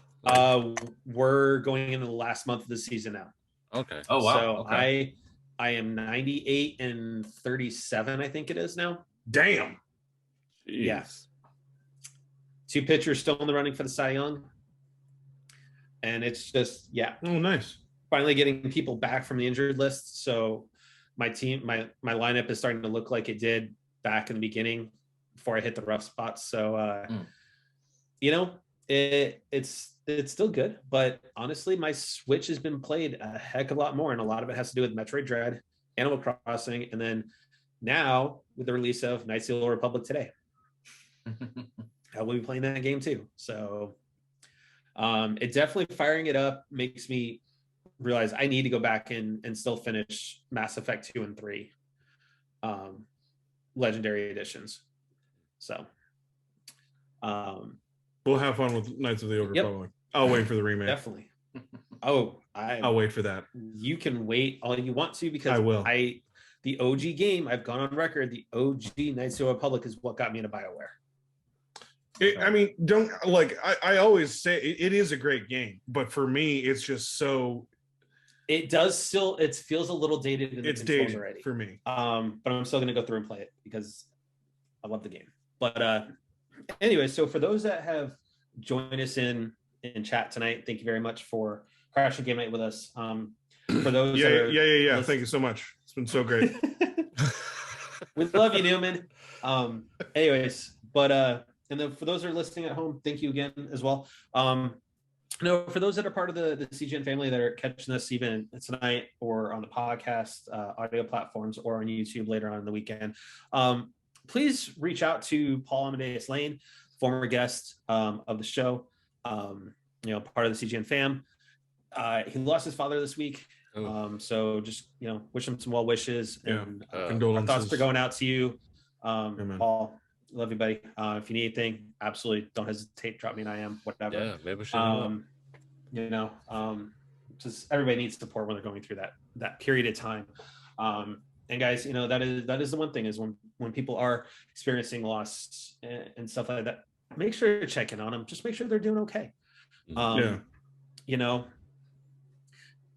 We're going into the last month of the season now. Okay. Oh wow. So Okay. I am 98 and 37, I think it is now. Damn. Jeez. Yeah. 2 pitchers still in the running for the Cy Young. And it's just, Oh, nice. finally getting people back from the injured list. So my team, my lineup is starting to look like it did back in the beginning before I hit the rough spots. So, you know, it's still good, but honestly, my Switch has been played a heck of a lot more, and a lot of it has to do with Metroid Dread, Animal Crossing, and then now with the release of Knights of the Old Republic today. I will be playing that game too. So it definitely, firing it up makes me realize I need to go back and still finish Mass Effect 2 and 3 legendary editions. So we'll have fun with Knights of the Old Republic. I'll wait for the remake. Definitely. I'll wait for that. You can wait all you want to, because I will. The OG game, I've gone on record, the OG Knights of the Old Republic is what got me into BioWare. I mean, don't, like, I always say it is a great game, but for me, it's just so. It does still, it feels a little dated in the It's controls dated already for me. But I'm still going to go through and play it because I love the game. But anyway, so for those that have joined us in chat tonight, thank you very much for crashing game night with us. For those yeah. Thank you so much. It's been so great. We love you, Newman. Anyways, but and then for those that are listening at home, thank you again as well. No, for those that are part of the CGN family that are catching us even tonight or on the podcast, audio platforms, or on YouTube later on in the weekend, please reach out to Paul Amadeus Lane, former guest of the show, part of the CGN fam. He lost his father this week. So just, wish him some well wishes, and our thoughts are going out to you. Paul, love you, buddy. If you need anything, absolutely don't hesitate to drop me an IM, whatever. Yeah, maybe we should. Just everybody needs support when they're going through that period of time. And guys, that is the one thing, is when people are experiencing loss and stuff like that, make sure you're checking on them. Just make sure they're doing okay.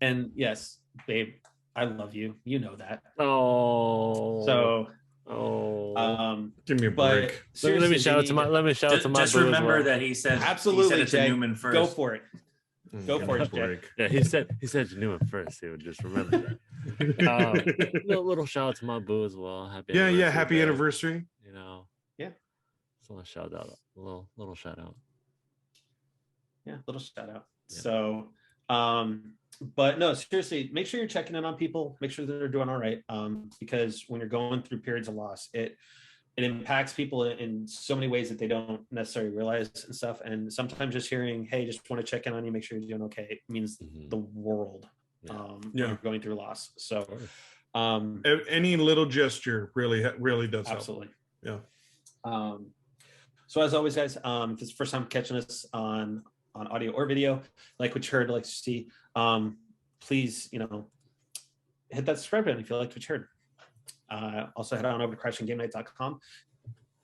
And yes, babe, I love you. You know that. Oh. So. Give me a break. Let me shout out to my. Just remember that he said absolutely. He said it to Newman first. Go for it. Go for it, Jay. Yeah, he said to Newman first. He would just remember that. Little shout out to my boo as well. Happy anniversary. Happy anniversary. Yeah. So a shout out, a little shout out. Yeah, little shout out. Yeah. So, but no, seriously, make sure you're checking in on people. Make sure that they're doing all right. Because when you're going through periods of loss, it impacts people in so many ways that they don't necessarily realize and stuff. And sometimes just hearing, hey, just want to check in on you, make sure you're doing okay, it means the world. When you're going through loss. So, any little gesture really does help. Absolutely. Yeah. So as always, guys, if it's the first time catching us on audio or video, like what you heard, like to see, please, hit that subscribe button if you liked what you heard. Also head on over to crashinggamenight.com,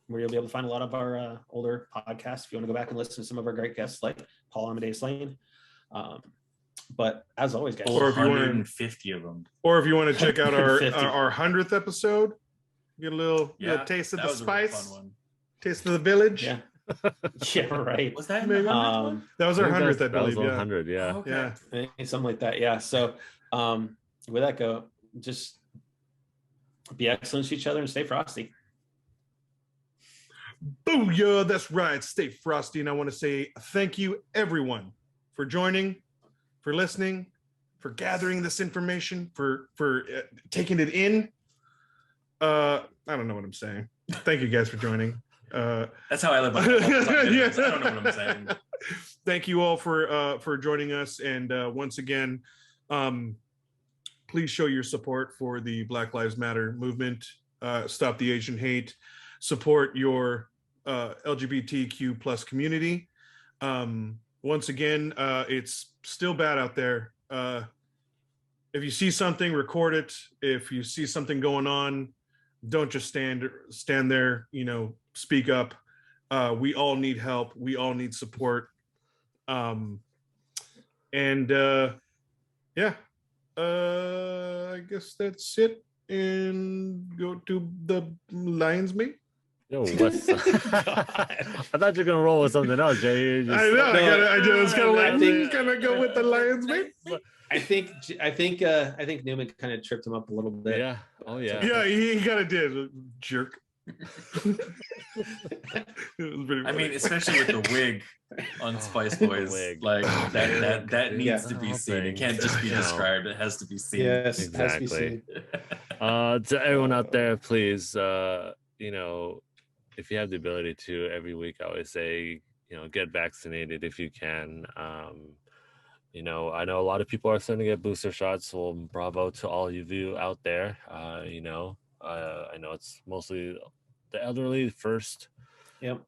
where you'll be able to find a lot of our older podcasts if you want to go back and listen to some of our great guests like Paul Amadeus Lane. But as always, guys, or if 150 of them, or if you want to check out our 100th episode, get a little taste of the spice, taste of the village. Yeah. Yeah, right. Was that the 100th one? That was our 100th, I believe. That was 100, yeah. Oh, okay. Yeah. Something like that. Yeah. So with that go, just be excellent to each other and stay frosty. Booyah, that's right. Stay frosty. And I want to say thank you, everyone, for joining, for listening, for gathering this information, for taking it in. I don't know what I'm saying. Thank you guys for joining. That's how I live my life. I don't know what I'm saying. Thank you all for joining us. And once again, please show your support for the Black Lives Matter movement. Stop the Asian hate. Support your LGBTQ plus community. Once again, it's still bad out there. If you see something, record it. If you see something going on don't just stand there, speak up. We all need help. We all need support. I guess that's it. And go to the Lions, mate. Yo, what's I thought you were gonna roll with something else, Jay. I know. I was kind of like, can I go with the Lions, mate? I think Newman kind of tripped him up a little bit. Yeah. Oh yeah. Yeah, he kind of did. Jerk. I mean, especially with the wig on Spice Boys, like that needs to be seen. It can't just be described; it has to be seen. Yes, exactly. It has to be seen. To everyone out there, please, if you have the ability to, every week I always say, get vaccinated if you can. I know a lot of people are starting to get booster shots, so bravo to all of you out there. I know it's mostly the elderly first. Yep.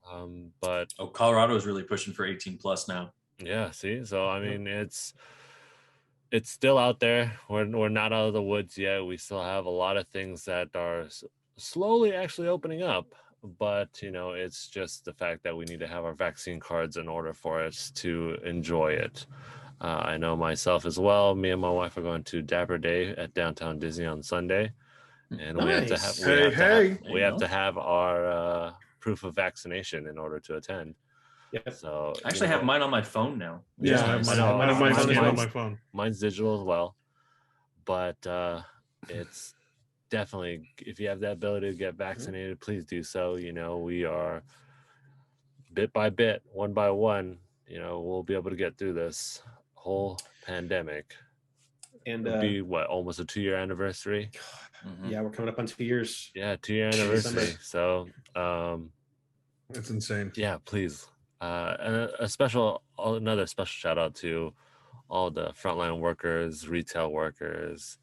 But Colorado is really pushing for 18 plus now. Yeah. See, so I mean, it's still out there. We're not out of the woods yet. We still have a lot of things that are slowly actually opening up. But it's just the fact that we need to have our vaccine cards in order for us to enjoy it. I know myself as well. Me and my wife are going to Dapper Day at Downtown Disney on Sunday, and we have to have our proof of vaccination in order to attend. Yep. So I actually have mine on my phone now. Yeah, I have mine on my phone. Mine's digital as well, but it's definitely, if you have the ability to get vaccinated, please do so. We are bit by bit, one by one. We'll be able to get through this whole pandemic. And it'll be almost a 2-year anniversary. Yeah, we're coming up on 2 years. Yeah, 2-year anniversary. So that's insane. Yeah, please. And another special shout out to all the frontline workers, retail workers,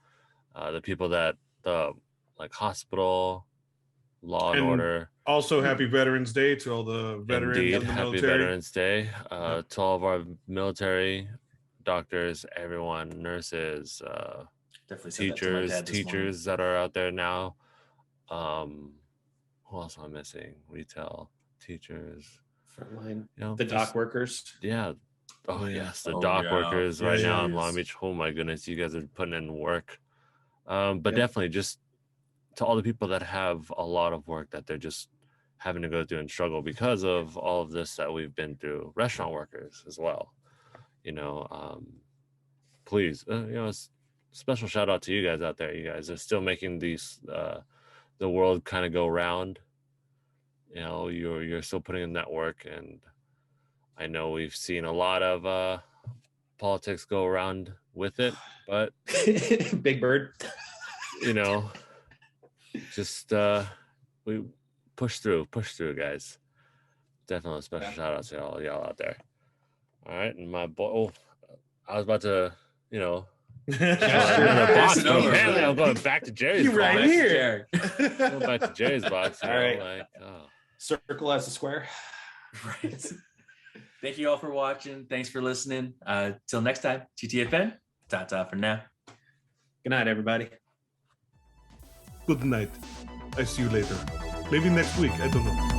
the people that like hospital, law and order. Also, happy Veterans Day to all the veterans. Indeed, in the happy military. Veterans Day to all of our military, doctors, everyone, nurses, teachers that are out there now. Who else am I missing? Retail, teachers, frontline, the dock workers. Yeah. Oh yes, the dock workers now in Long Beach. Oh my goodness, you guys are putting in work. But definitely just to all the people that have a lot of work that they're just having to go through and struggle because of all of this that we've been through. Restaurant workers as well. Please, special shout out to you guys out there. You guys are still making these the world kind of go round. You're still putting in that work, and I know we've seen a lot of politics go around with it, but Big Bird. Just we push through, guys. Definitely a special shout out to all y'all out there. All right, and my boy, I was about to, I'm going back to Jerry's box. Right here. Going back to Jerry's box. All right. Like, Circle as a square. Right. Thank you all for watching. Thanks for listening. Till next time, TTFN. Ta-ta for now. Good night, everybody. Good night. I see you later. Maybe next week. I don't know.